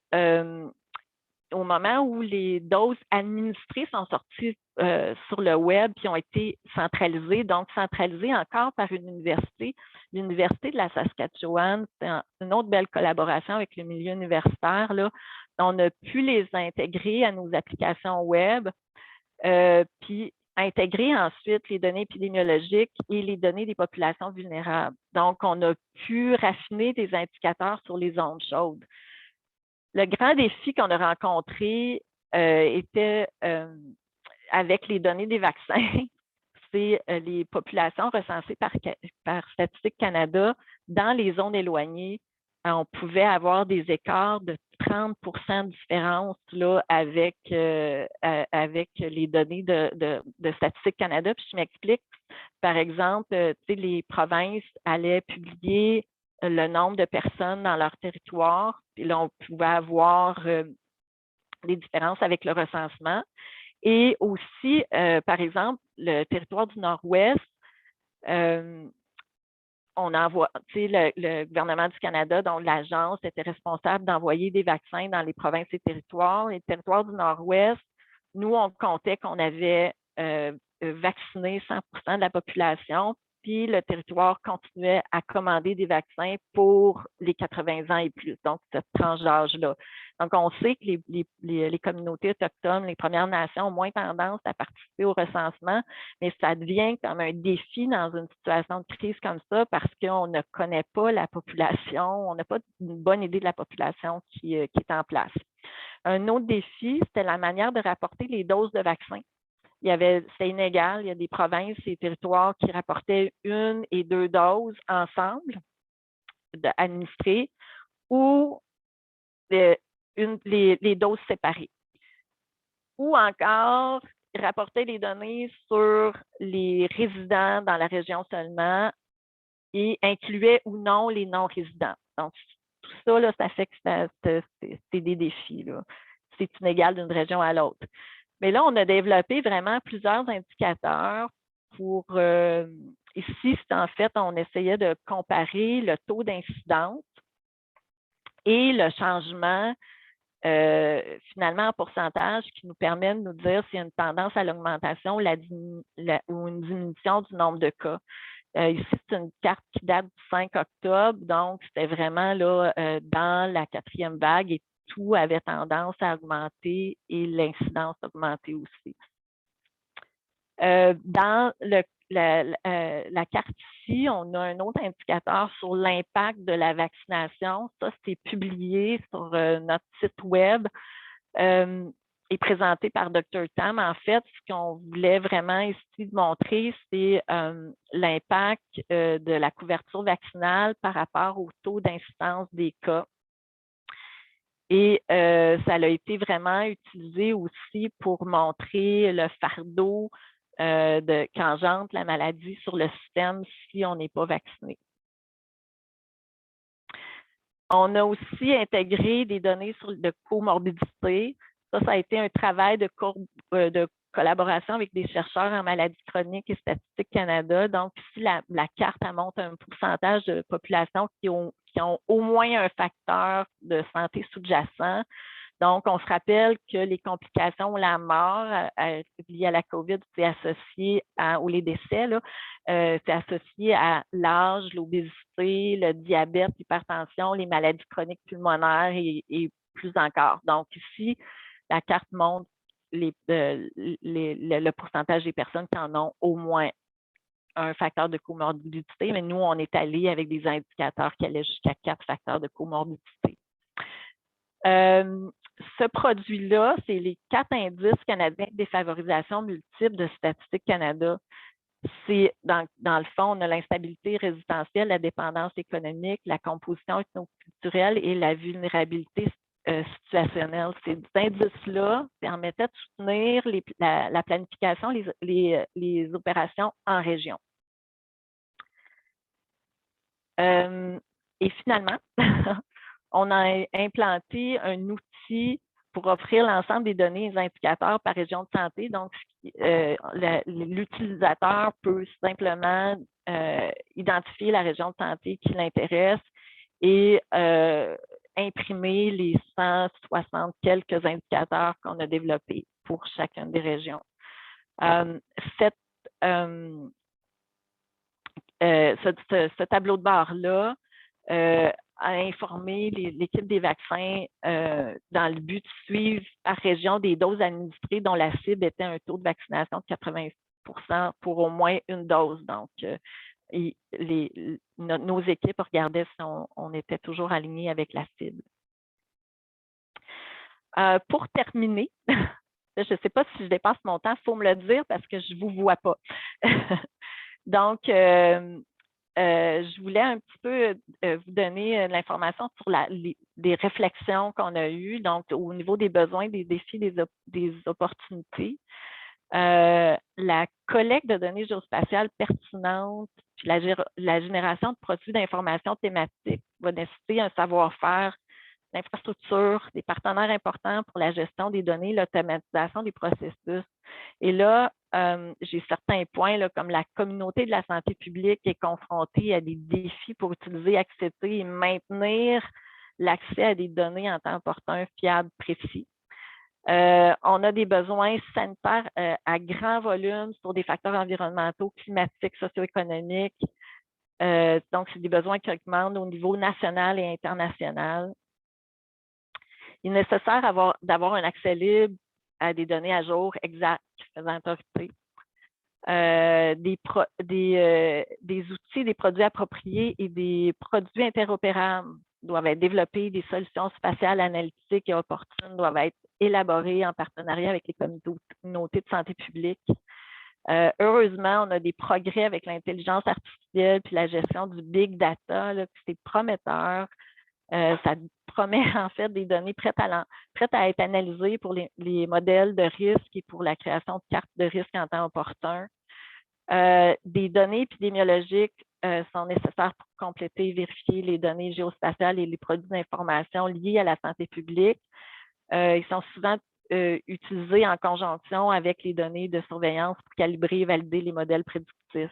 au moment où les doses administrées sont sorties sur le web qui ont été centralisées, donc centralisées encore par une université, l'Université de la Saskatchewan. C'est une autre belle collaboration avec le milieu universitaire. Là. On a pu les intégrer à nos applications web, puis intégrer ensuite les données épidémiologiques et les données des populations vulnérables. Donc, on a pu raffiner des indicateurs sur les zones chaudes. Le grand défi qu'on a rencontré était avec les données des vaccins, c'est les populations recensées par Statistique Canada dans les zones éloignées. On pouvait avoir des écarts de 30 de différence là, avec les données de Statistique Canada. Puis je m'explique. Par exemple, les provinces allaient publier le nombre de personnes dans leur territoire. Puis là, on pouvait avoir des différences avec le recensement. Et aussi, par exemple, le territoire du Nord-Ouest, on envoie, le gouvernement du Canada, dont l'agence était responsable d'envoyer des vaccins dans les provinces et territoires. Les territoires du Nord-Ouest, nous, on comptait qu'on avait vacciné 100% de la population, puis le territoire continuait à commander des vaccins pour les 80 ans et plus, donc cette tranche d'âge-là. Donc, on sait que les communautés autochtones, les Premières Nations ont moins tendance à participer au recensement, mais ça devient comme un défi dans une situation de crise comme ça parce qu'on ne connaît pas la population, on n'a pas une bonne idée de la population qui est en place. Un autre défi, c'était la manière de rapporter les doses de vaccins. C'était inégal. Il y a des provinces et territoires qui rapportaient 1 et 2 doses ensemble administrées ou les doses séparées. Ou encore, rapporter les données sur les résidents dans la région seulement et incluait ou non les non-résidents. Donc, tout ça, là, ça fait que c'est des défis. C'est inégal d'une région à l'autre. Mais là, on a développé vraiment plusieurs indicateurs pour, ici, en fait, on essayait de comparer le taux d'incidence et le changement, finalement, en pourcentage qui nous permet de nous dire s'il y a une tendance à l'augmentation ou une diminution du nombre de cas. Ici, c'est une carte qui date du 5 octobre, donc c'était vraiment là dans la 4e vague et tout avait tendance à augmenter et l'incidence a augmenté aussi. Dans la carte ici, on a un autre indicateur sur l'impact de la vaccination. Ça, c'est publié sur notre site web et présenté par Dr. Tam. En fait, ce qu'on voulait vraiment ici montrer, c'est l'impact de la couverture vaccinale par rapport au taux d'incidence des cas. Et ça a été vraiment utilisé aussi pour montrer le fardeau qu'engendre la maladie sur le système si on n'est pas vacciné. On a aussi intégré des données de comorbidité. Ça a été un travail de collaboration avec des chercheurs en maladies chroniques et Statistique Canada. Donc, ici, la carte elle montre un pourcentage de populations qui ont au moins un facteur de santé sous-jacent. Donc, on se rappelle que les complications ou la mort liée à la COVID, c'est associé ou les décès, c'est associé à l'âge, l'obésité, le diabète, l'hypertension, les maladies chroniques pulmonaires et plus encore. Donc, ici, la carte montre le pourcentage des personnes qui en ont au moins un facteur de comorbidité, mais nous, on est allé avec des indicateurs qui allaient jusqu'à 4 facteurs de comorbidité. ce produit-là, c'est les 4 indices canadiens de défavorisation multiple de Statistique Canada. C'est, dans le fond, on a l'instabilité résidentielle, la dépendance économique, la composition ethnoculturelle et la vulnérabilité situationnelle. Ces indices-là permettaient de soutenir la planification, les opérations en région. Et finalement, on a implanté un outil pour offrir l'ensemble des données et des indicateurs par région de santé. Donc, l'utilisateur peut simplement identifier la région de santé qui l'intéresse et imprimer les 160 quelques indicateurs qu'on a développés pour chacune des régions. Ce tableau de bord-là a informé l'équipe des vaccins dans le but de suivre par région des doses administrées dont la cible était un taux de vaccination de 80% pour au moins une dose. Donc, nos équipes regardaient si on était toujours aligné avec la cible. Pour terminer, je ne sais pas si je dépasse mon temps, il faut me le dire parce que je ne vous vois pas. Donc, je voulais un petit peu vous donner de l'information sur des réflexions qu'on a eues, donc au niveau des besoins, des défis, des opportunités. La collecte de données géospatiales pertinentes, puis la génération de produits d'information thématiques va nécessiter un savoir-faire, l'infrastructure, des partenaires importants pour la gestion des données, l'automatisation des processus. Et là, j'ai certains points, là, comme la communauté de la santé publique est confrontée à des défis pour utiliser, accepter et maintenir l'accès à des données en temps opportun, fiables, précis. On a des besoins sanitaires à grand volume sur des facteurs environnementaux, climatiques, socio-économiques. Donc, c'est des besoins qui augmentent au niveau national et international. Il est nécessaire d'avoir un accès libre à des données à jour exactes faisant autorité. Des outils, des produits appropriés et des produits interopérables doivent être développés, des solutions spatiales analytiques et opportunes doivent être élaborées en partenariat avec les communautés de santé publique. Heureusement, on a des progrès avec l'intelligence artificielle puis la gestion du big data, c'est prometteur. Ça promet en fait des données prêtes à être analysées pour les modèles de risque et pour la création de cartes de risque en temps opportun. Des données épidémiologiques sont nécessaires pour compléter et vérifier les données géospatiales et les produits d'information liés à la santé publique. Ils sont souvent utilisés en conjonction avec les données de surveillance pour calibrer et valider les modèles prédictifs.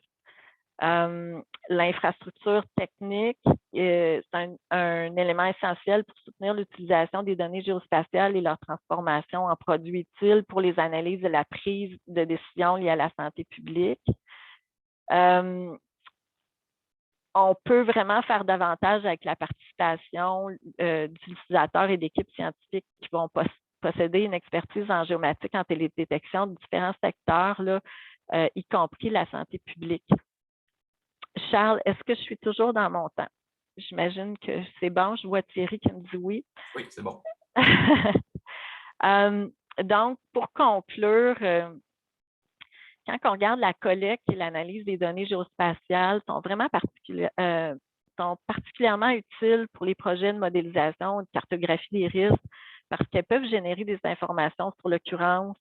L'infrastructure technique, c'est un élément essentiel pour soutenir l'utilisation des données géospatiales et leur transformation en produits utiles pour les analyses et la prise de décision liées à la santé publique. On peut vraiment faire davantage avec la participation d'utilisateurs et d'équipes scientifiques qui vont posséder une expertise en géomatique, en télédétection de différents secteurs, là, y compris la santé publique. Charles, est-ce que je suis toujours dans mon temps? J'imagine que c'est bon. Je vois Thierry qui me dit oui. Oui, c'est bon. Donc, pour conclure, quand on regarde la collecte et l'analyse des données géospatiales, sont vraiment particulièrement utiles pour les projets de modélisation et de cartographie des risques parce qu'elles peuvent générer des informations sur l'occurrence,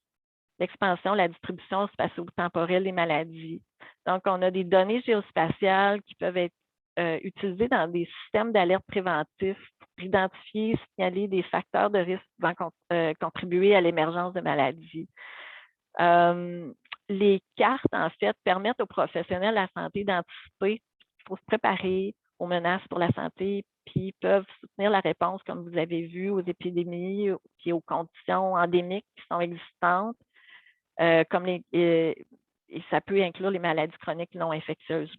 l'expansion, la distribution spatio-temporelle des maladies. Donc, on a des données géospatiales qui peuvent être utilisées dans des systèmes d'alerte préventifs pour identifier, signaler des facteurs de risque pouvant contribuer à l'émergence de maladies. Les cartes, en fait, permettent aux professionnels de la santé d'anticiper qu'il faut se préparer aux menaces pour la santé, puis peuvent soutenir la réponse, comme vous avez vu, aux épidémies et aux conditions endémiques qui sont existantes, comme et ça peut inclure les maladies chroniques non infectieuses.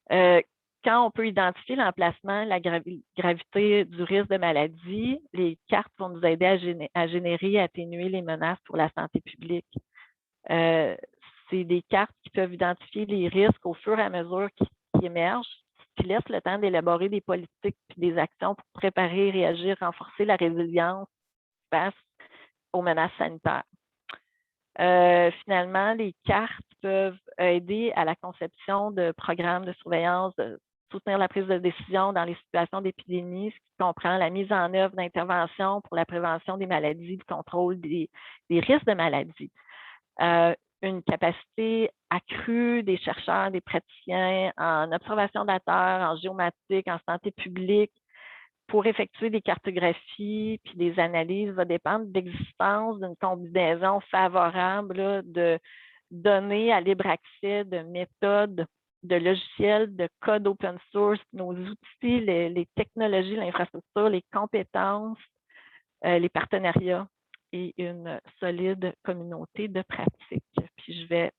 Quand on peut identifier l'emplacement, la gravité du risque de maladie, les cartes vont nous aider à générer et atténuer les menaces pour la santé publique. C'est des cartes qui peuvent identifier les risques au fur et à mesure qui émergent. qui laisse le temps d'élaborer des politiques et des actions pour préparer, réagir, renforcer la résilience face aux menaces sanitaires. Finalement, les cartes peuvent aider à la conception de programmes de surveillance, de soutenir la prise de décision dans les situations d'épidémie, ce qui comprend la mise en œuvre d'interventions pour la prévention des maladies, le contrôle des risques de maladies. Une capacité accrue des chercheurs, des praticiens en observation de la Terre, en géomatique, en santé publique, pour effectuer des cartographies puis des analyses va dépendre de l'existence d'une combinaison favorable là, de données à libre accès, de méthodes, de logiciels, de code open source, nos outils, les technologies, l'infrastructure, les compétences, les partenariats et une solide communauté de pratique. Puis je vais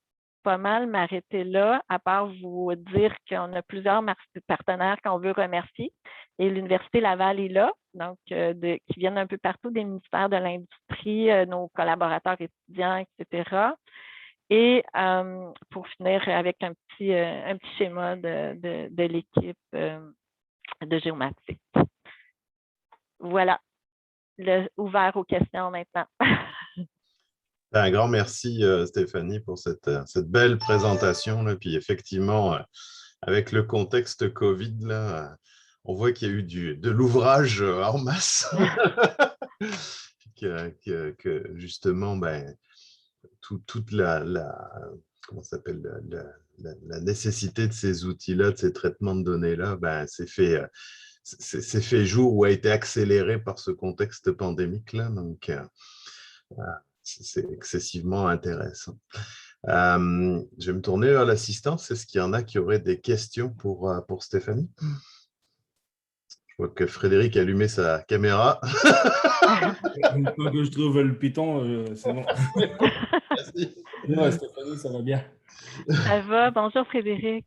pas mal m'arrêter là, à part vous dire qu'on a plusieurs partenaires qu'on veut remercier. Et l'Université Laval est là, donc qui viennent un peu partout des ministères de l'Industrie, nos collaborateurs étudiants, etc. Et pour finir avec un petit schéma de l'équipe de géomatique. Voilà, ouvert aux questions maintenant. Un grand merci, Stéphanie, pour cette belle présentation. Là. Puis effectivement, avec le contexte COVID, là, on voit qu'il y a eu de l'ouvrage en masse. que justement, ben, toute comment ça s'appelle, la nécessité de ces outils-là, de ces traitements de données-là, ben, c'est fait jour ou a été accéléré par ce contexte pandémique-là. Donc, c'est excessivement intéressant. Je vais me tourner vers l'assistance. Est-ce qu'il y en a qui auraient des questions pour Stéphanie? Je vois que Frédéric a allumé sa caméra. Une fois que je trouve le Python, c'est bon. Merci. Ouais, Stéphanie, ça va bien. Ça va. Bonjour Frédéric.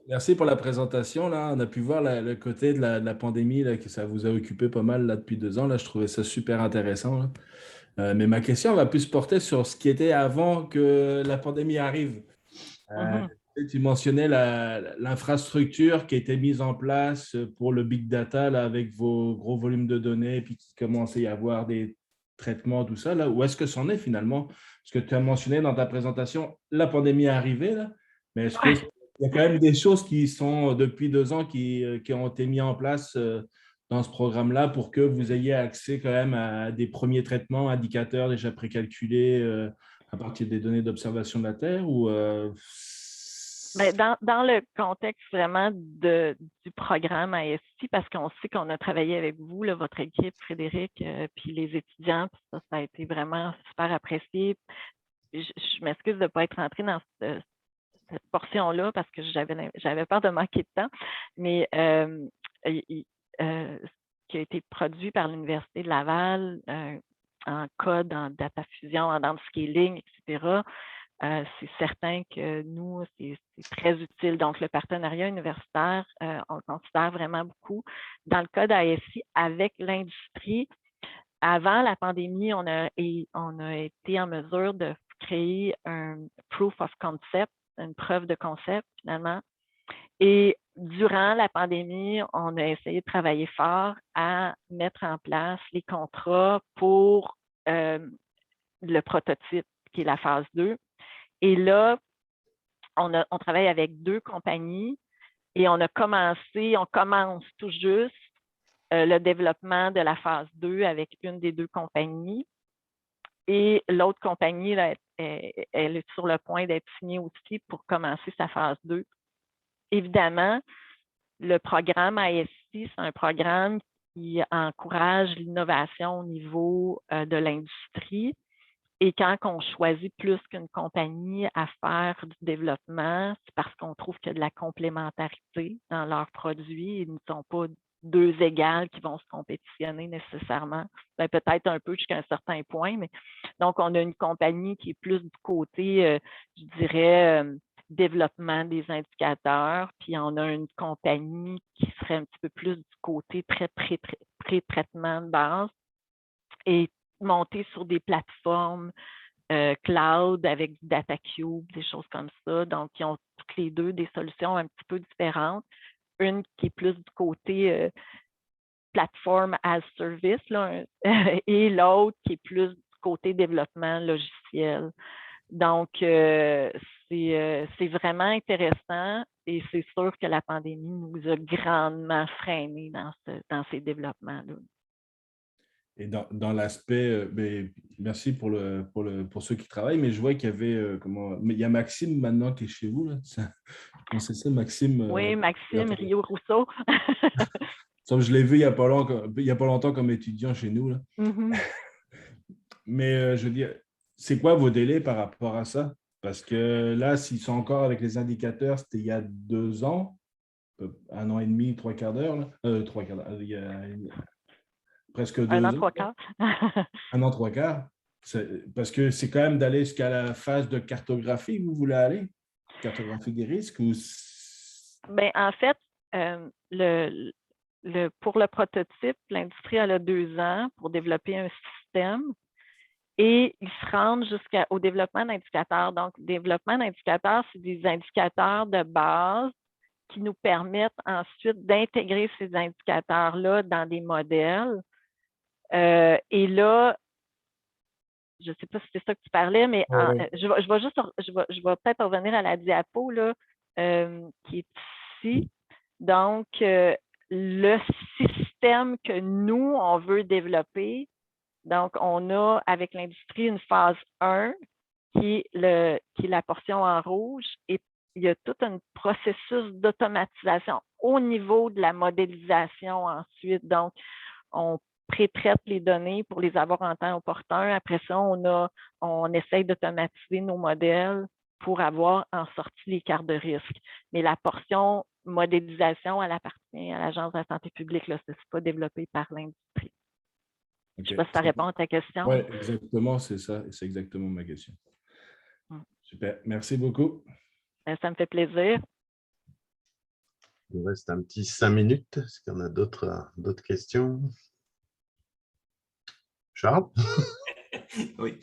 Merci pour la présentation. Là. On a pu voir le côté de la pandémie, là, que ça vous a occupé pas mal là, depuis 2 ans. Là. Je trouvais ça super intéressant. Là. Mais ma question va plus porter sur ce qui était avant que la pandémie arrive. Tu mentionnais l'infrastructure qui a été mise en place pour le big data là, avec vos gros volumes de données et puis qu'il commençait à y avoir des traitements, tout ça. Là. Où est-ce que c'en est finalement? Parce que tu as mentionné dans ta présentation, la pandémie est arrivée, là, mais est-ce qu'il y a quand même des choses qui sont depuis 2 ans qui ont été mises en place dans ce programme-là pour que vous ayez accès quand même à des premiers traitements, indicateurs déjà précalculés à partir des données d'observation de la Terre ou Ben, dans le contexte vraiment du programme ASI, parce qu'on sait qu'on a travaillé avec vous, là, votre équipe, Frédéric, puis les étudiants, puis ça a été vraiment super apprécié. Je m'excuse de ne pas être rentrée dans cette portion-là parce que j'avais peur de manquer de temps, mais ce qui a été produit par l'Université de Laval en code, en data fusion, en downscaling, etc., c'est certain que nous, c'est très utile. Donc, le partenariat universitaire, on le considère vraiment beaucoup. Dans le cas d'ASI, avec l'industrie, avant la pandémie, on a été en mesure de créer un proof of concept, une preuve de concept, finalement. Et durant la pandémie, on a essayé de travailler fort à mettre en place les contrats pour le prototype, qui est la phase 2. Et là, on travaille avec 2 compagnies et on commence tout juste le développement de la phase 2 avec une des 2 compagnies. Et l'autre compagnie, là, elle est sur le point d'être signée aussi pour commencer sa phase 2. Évidemment, le programme ASI, c'est un programme qui encourage l'innovation au niveau de l'industrie. Et quand on choisit plus qu'une compagnie à faire du développement, c'est parce qu'on trouve qu'il y a de la complémentarité dans leurs produits. Ils ne sont pas 2 égales qui vont se compétitionner nécessairement. Ben, peut-être un peu jusqu'à un certain point, mais donc on a une compagnie qui est plus du côté, je dirais, développement des indicateurs, puis on a une compagnie qui serait un petit peu plus du côté très pré-traitement de base. Et monter sur des plateformes cloud avec du DataCube, des choses comme ça. Donc, ils ont toutes les 2 des solutions un petit peu différentes. une qui est plus du côté plateforme as service, là, et l'autre qui est plus du côté développement logiciel. Donc, c'est vraiment intéressant et c'est sûr que la pandémie nous a grandement freinés dans ces développements-là. Et dans l'aspect, merci pour ceux qui travaillent, mais je vois qu'il y avait, mais il y a Maxime maintenant qui est chez vous, là. Comment c'est ça, Maxime? Oui, Maxime Rio-Rousseau. Je l'ai vu il n'y a pas longtemps comme étudiant chez nous, là. Mm-hmm. Mais je veux dire, c'est quoi vos délais par rapport à ça? Parce que là, s'ils sont encore avec les indicateurs, c'était il y a 2 ans, 1 an et demi, 3/4 d'heure, là. 3/4 d'heure, il y a presque 2 ans. 1 an, 3/4. 1 an, 3/4. Parce que c'est quand même d'aller jusqu'à la phase de cartographie que vous voulez aller? Cartographie des risques? Ou... Bien, en fait, pour le prototype, l'industrie elle a 2 ans pour développer un système et ils se rendent jusqu'au développement d'indicateurs. Donc, développement d'indicateurs, c'est des indicateurs de base qui nous permettent ensuite d'intégrer ces indicateurs-là dans des modèles. Et là, je ne sais pas si c'est ça que tu parlais, mais je vais peut-être revenir à la diapo là, qui est ici. Donc, le système que nous, on veut développer, donc on a avec l'industrie une phase 1 qui est la portion en rouge et il y a tout un processus d'automatisation au niveau de la modélisation ensuite. Donc, on pré-traite les données pour les avoir en temps opportun. Après ça, on essaye d'automatiser nos modèles pour avoir en sortie les cartes de risque. Mais la portion modélisation, elle appartient à l'Agence de la santé publique. Ce n'est pas développé par l'industrie. Okay. Je ne sais pas si ça répond à ta question. Oui, exactement, c'est ça. C'est exactement ma question. Super. Merci beaucoup. Ça me fait plaisir. Il nous reste un petit 5 minutes. Est-ce qu'il y en a d'autres questions? Charles? Oui,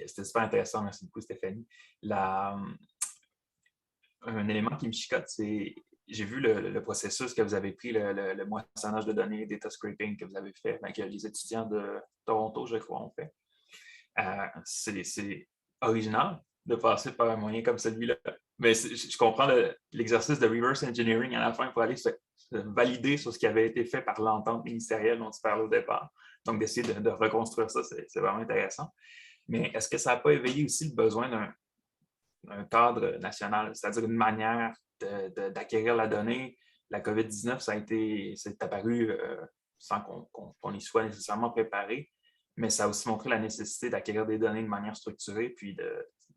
c'était super intéressant. Merci beaucoup, Stéphanie. Un élément qui me chicote, c'est j'ai vu le processus que vous avez pris, le moissonnage de données, data scraping que vous avez fait, que les étudiants de Toronto, je crois, ont fait. C'est original de passer par un moyen comme celui-là. Mais je comprends l'exercice de reverse engineering à la fin pour aller se valider sur ce qui avait été fait par l'entente ministérielle dont tu parlais au départ. Donc, d'essayer de reconstruire ça, c'est vraiment intéressant. Mais est-ce que ça n'a pas éveillé aussi le besoin d'un cadre national, c'est-à-dire une manière d'acquérir la donnée? La COVID-19, c'est apparu sans qu'on y soit nécessairement préparé, mais ça a aussi montré la nécessité d'acquérir des données de manière structurée, puis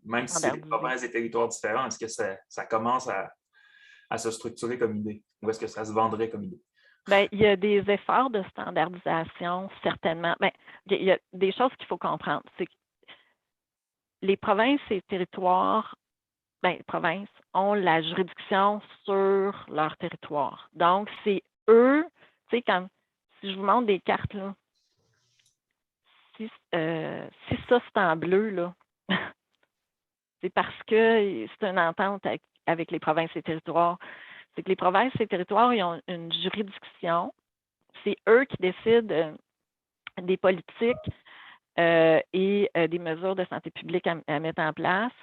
même si c'est des provinces et territoires différents, est-ce que ça commence à se structurer comme idée? Ou est-ce que ça se vendrait comme idée? Bien, il y a des efforts de standardisation, certainement. Bien, il y a des choses qu'il faut comprendre. C'est que les provinces et territoires, bien, les provinces ont la juridiction sur leur territoire. Donc, c'est eux, tu sais, si je vous montre des cartes, là, si ça, c'est en bleu, là, c'est parce que c'est une entente avec les provinces et territoires. C'est que les provinces et territoires, ils ont une juridiction. C'est eux qui décident des politiques et des mesures de santé publique à mettre en place.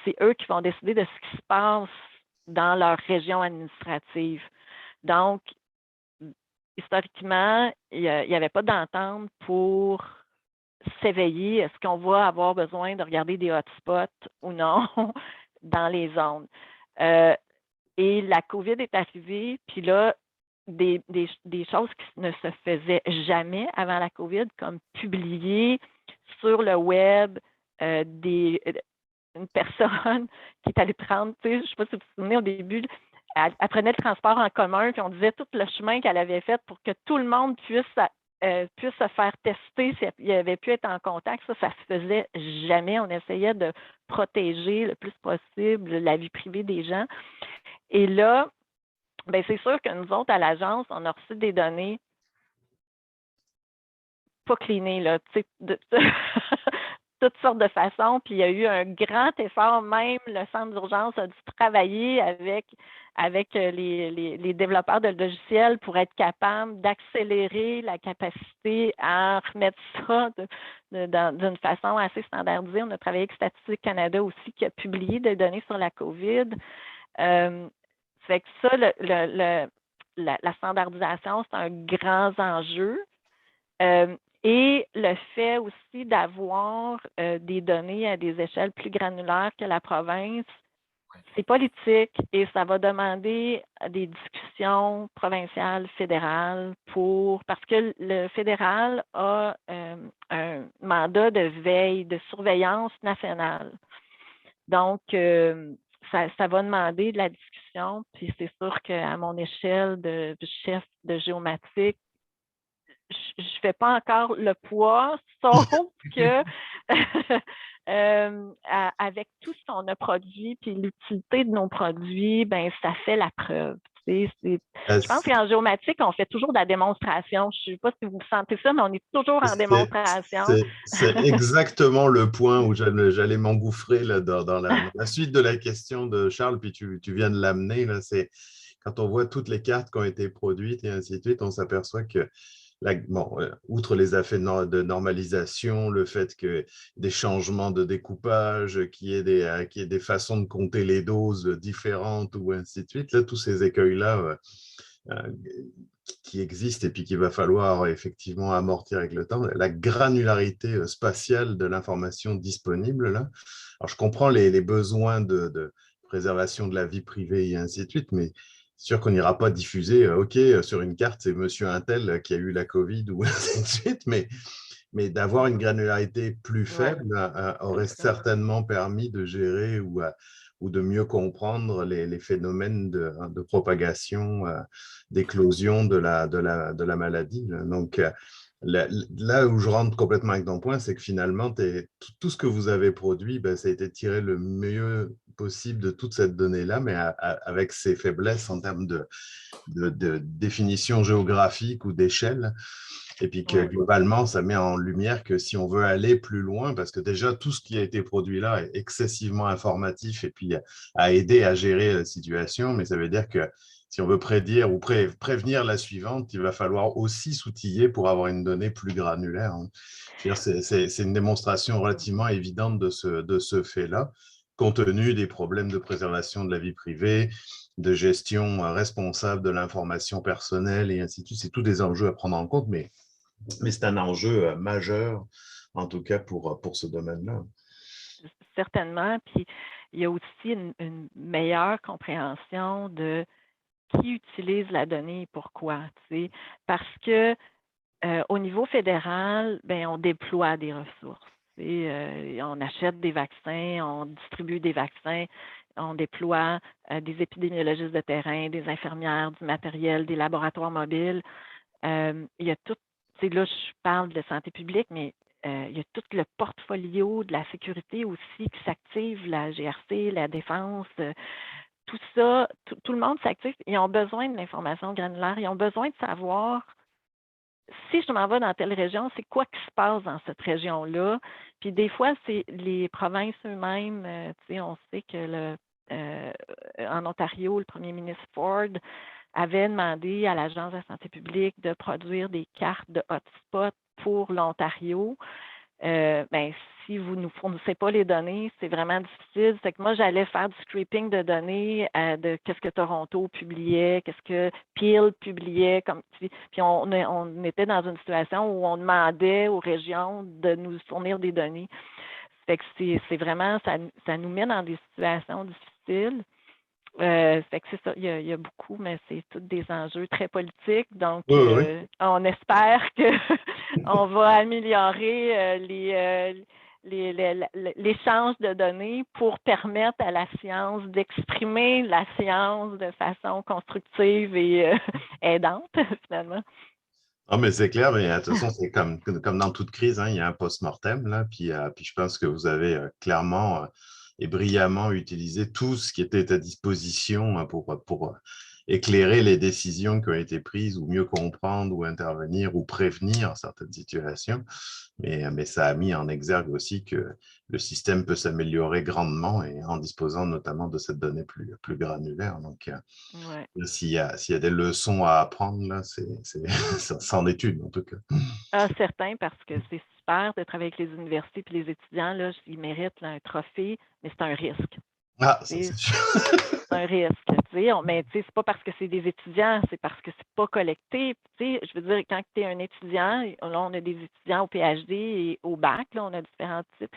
C'est eux qui vont décider de ce qui se passe dans leur région administrative. Donc, historiquement, il n'y avait pas d'entente pour s'éveiller. Est-ce qu'on va avoir besoin de regarder des hotspots ou non dans les zones? Et la COVID est arrivée, puis là, des choses qui ne se faisaient jamais avant la COVID, comme publier sur le web une personne qui est allée prendre, tu sais, je ne sais pas si vous vous souvenez, au début, elle prenait le transport en commun, puis on disait tout le chemin qu'elle avait fait pour que tout le monde puisse se faire tester s'il avait pu être en contact. Ça se faisait jamais. On essayait de protéger le plus possible la vie privée des gens. Et là, bien, c'est sûr que nous autres, à l'agence, on a reçu des données pas cleanées, là, toutes sortes de façons. Puis il y a eu un grand effort, même le centre d'urgence a dû travailler avec les développeurs de logiciels pour être capable d'accélérer la capacité à remettre ça d'une façon assez standardisée. On a travaillé avec Statistique Canada aussi, qui a publié des données sur la COVID. Fait que ça, la standardisation, c'est un grand enjeu. Et le fait aussi d'avoir des données à des échelles plus granulaires que la province, c'est politique et ça va demander des discussions provinciales, fédérales parce que le fédéral a un mandat de veille, de surveillance nationale. Donc, ça va demander de la discussion, puis c'est sûr qu'à mon échelle de chef de géomatique, je ne fais pas encore le poids, sauf que avec tout ce qu'on a produit, puis l'utilité de nos produits, ben ça fait la preuve. Je pense qu'en géomatique, on fait toujours de la démonstration. Je ne sais pas si vous sentez ça, mais on est toujours en démonstration. C'est exactement le point où j'allais m'engouffrer là, dans la suite de la question de Charles, puis tu viens de l'amener. C'est quand on voit toutes les cartes qui ont été produites et ainsi de suite, on s'aperçoit que outre les effets de normalisation, le fait que des changements de découpage, qu'il y ait des façons de compter les doses différentes ou ainsi de suite, là, tous ces écueils-là qui existent et puis qu'il va falloir effectivement amortir avec le temps, la granularité spatiale de l'information disponible. Là. Alors, je comprends les besoins de préservation de la vie privée et ainsi de suite, mais c'est sûr qu'on n'ira pas diffuser, OK, sur une carte, c'est monsieur Untel qui a eu la COVID ou ainsi de suite, mais d'avoir une granularité plus faible aurait certainement permis de gérer ou de mieux comprendre les phénomènes de propagation, d'éclosion de la maladie. Donc, là où je rentre complètement avec ton point, c'est que finalement, tout ce que vous avez produit, ça a été tiré le mieux possible de toute cette donnée-là, mais avec ses faiblesses en termes de définition géographique ou d'échelle. Et puis que globalement, ça met en lumière que si on veut aller plus loin, parce que déjà tout ce qui a été produit là est excessivement informatif et puis a aidé à gérer la situation, mais ça veut dire que si on veut prédire ou prévenir la suivante, il va falloir aussi s'outiller pour avoir une donnée plus granulaire. C'est une démonstration relativement évidente de ce fait-là, compte tenu des problèmes de préservation de la vie privée, de gestion responsable de l'information personnelle et ainsi de suite. C'est tous des enjeux à prendre en compte, mais c'est un enjeu majeur, en tout cas pour ce domaine-là. Certainement. Puis, il y a aussi une meilleure compréhension de qui utilise la donnée et pourquoi. Parce que au niveau fédéral, on déploie des ressources. On achète des vaccins, on distribue des vaccins, on déploie des épidémiologistes de terrain, des infirmières, du matériel, des laboratoires mobiles. Il y a tout, là, je parle de santé publique, mais il y a tout le portfolio de la sécurité aussi qui s'active, la GRC, la défense, tout ça, tout le monde s'active. Ils ont besoin de l'information granulaire, ils ont besoin de savoir si je m'en vais dans telle région, c'est quoi qui se passe dans cette région-là. Puis des fois, c'est les provinces eux-mêmes. On sait que en Ontario, le premier ministre Ford avait demandé à l'Agence de la santé publique de produire des cartes de hotspot pour l'Ontario. Si vous ne nous fournissez pas les données, c'est vraiment difficile. C'est que moi, j'allais faire du scraping de données de qu'est-ce que Toronto publiait, qu'est-ce que Peel publiait. Puis on était dans une situation où on demandait aux régions de nous fournir des données. Fait que c'est vraiment, ça nous met dans des situations difficiles. Fait que c'est ça, il y a beaucoup, mais c'est tous des enjeux très politiques. Donc, on espère qu'on va améliorer l'échange de données pour permettre à la science d'exprimer la science de façon constructive et aidante, finalement. Ah, mais c'est clair, mais de toute façon, c'est comme dans toute crise, il y a un post-mortem, là, puis je pense que vous avez clairement et brillamment utilisé tout ce qui était à disposition pour éclairer les décisions qui ont été prises ou mieux comprendre ou intervenir ou prévenir certaines situations. Mais ça a mis en exergue aussi que le système peut s'améliorer grandement et en disposant notamment de cette donnée plus granulaire. Donc, Ouais. s'il y a des leçons à apprendre, là, c'en est une en tout cas. Ah, certain, parce que c'est super de travailler avec les universités et les étudiants, là, ils méritent là, un trophée, mais c'est un risque. Ah, ça Tu sais, c'est sûr. c'est un risque. Tu sais, mais tu sais, c'est pas parce que c'est des étudiants, c'est parce que c'est pas collecté. Tu sais, je veux dire, quand tu es un étudiant, là, on a des étudiants au PhD et au bac, là, on a différents types,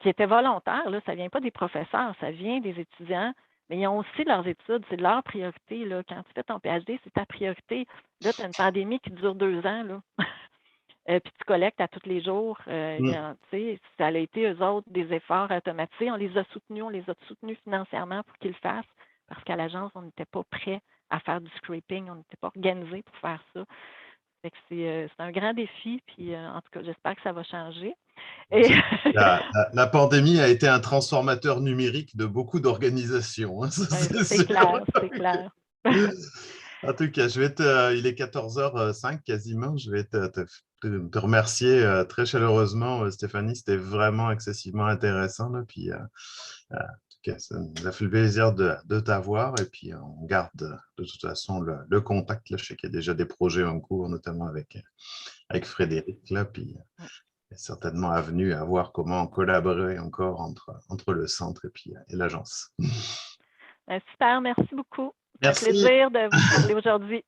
qui étaient volontaires, là, ça vient pas des professeurs, ça vient des étudiants, mais ils ont aussi leurs études, c'est leur priorité, là. Quand tu fais ton PhD, c'est ta priorité. Là, tu as une pandémie qui dure 2 ans, là. Puis tu collectes à tous les jours. Tu sais, ça a été, eux autres, des efforts automatisés. On les a soutenus financièrement pour qu'ils le fassent, parce qu'à l'agence, on n'était pas prêt à faire du scraping, on n'était pas organisé pour faire ça. Fait que c'est un grand défi, puis en tout cas, j'espère que ça va changer. Et La pandémie a été un transformateur numérique de beaucoup d'organisations, hein, ça, c'est c'est sûr. clair, c'est clair. En tout cas, il est 14h05 quasiment. Je vais te remercier très chaleureusement, Stéphanie. C'était vraiment excessivement intéressant, là. Puis, en tout cas, ça nous a fait le plaisir de t'avoir. Et puis, on garde de toute façon le contact. Là. Je sais qu'il y a déjà des projets en cours, notamment avec Frédéric. Là, puis, il est certainement avenue à voir comment collaborer encore entre le centre et l'agence. Super, merci beaucoup. C'est un Merci. plaisir de vous parler aujourd'hui.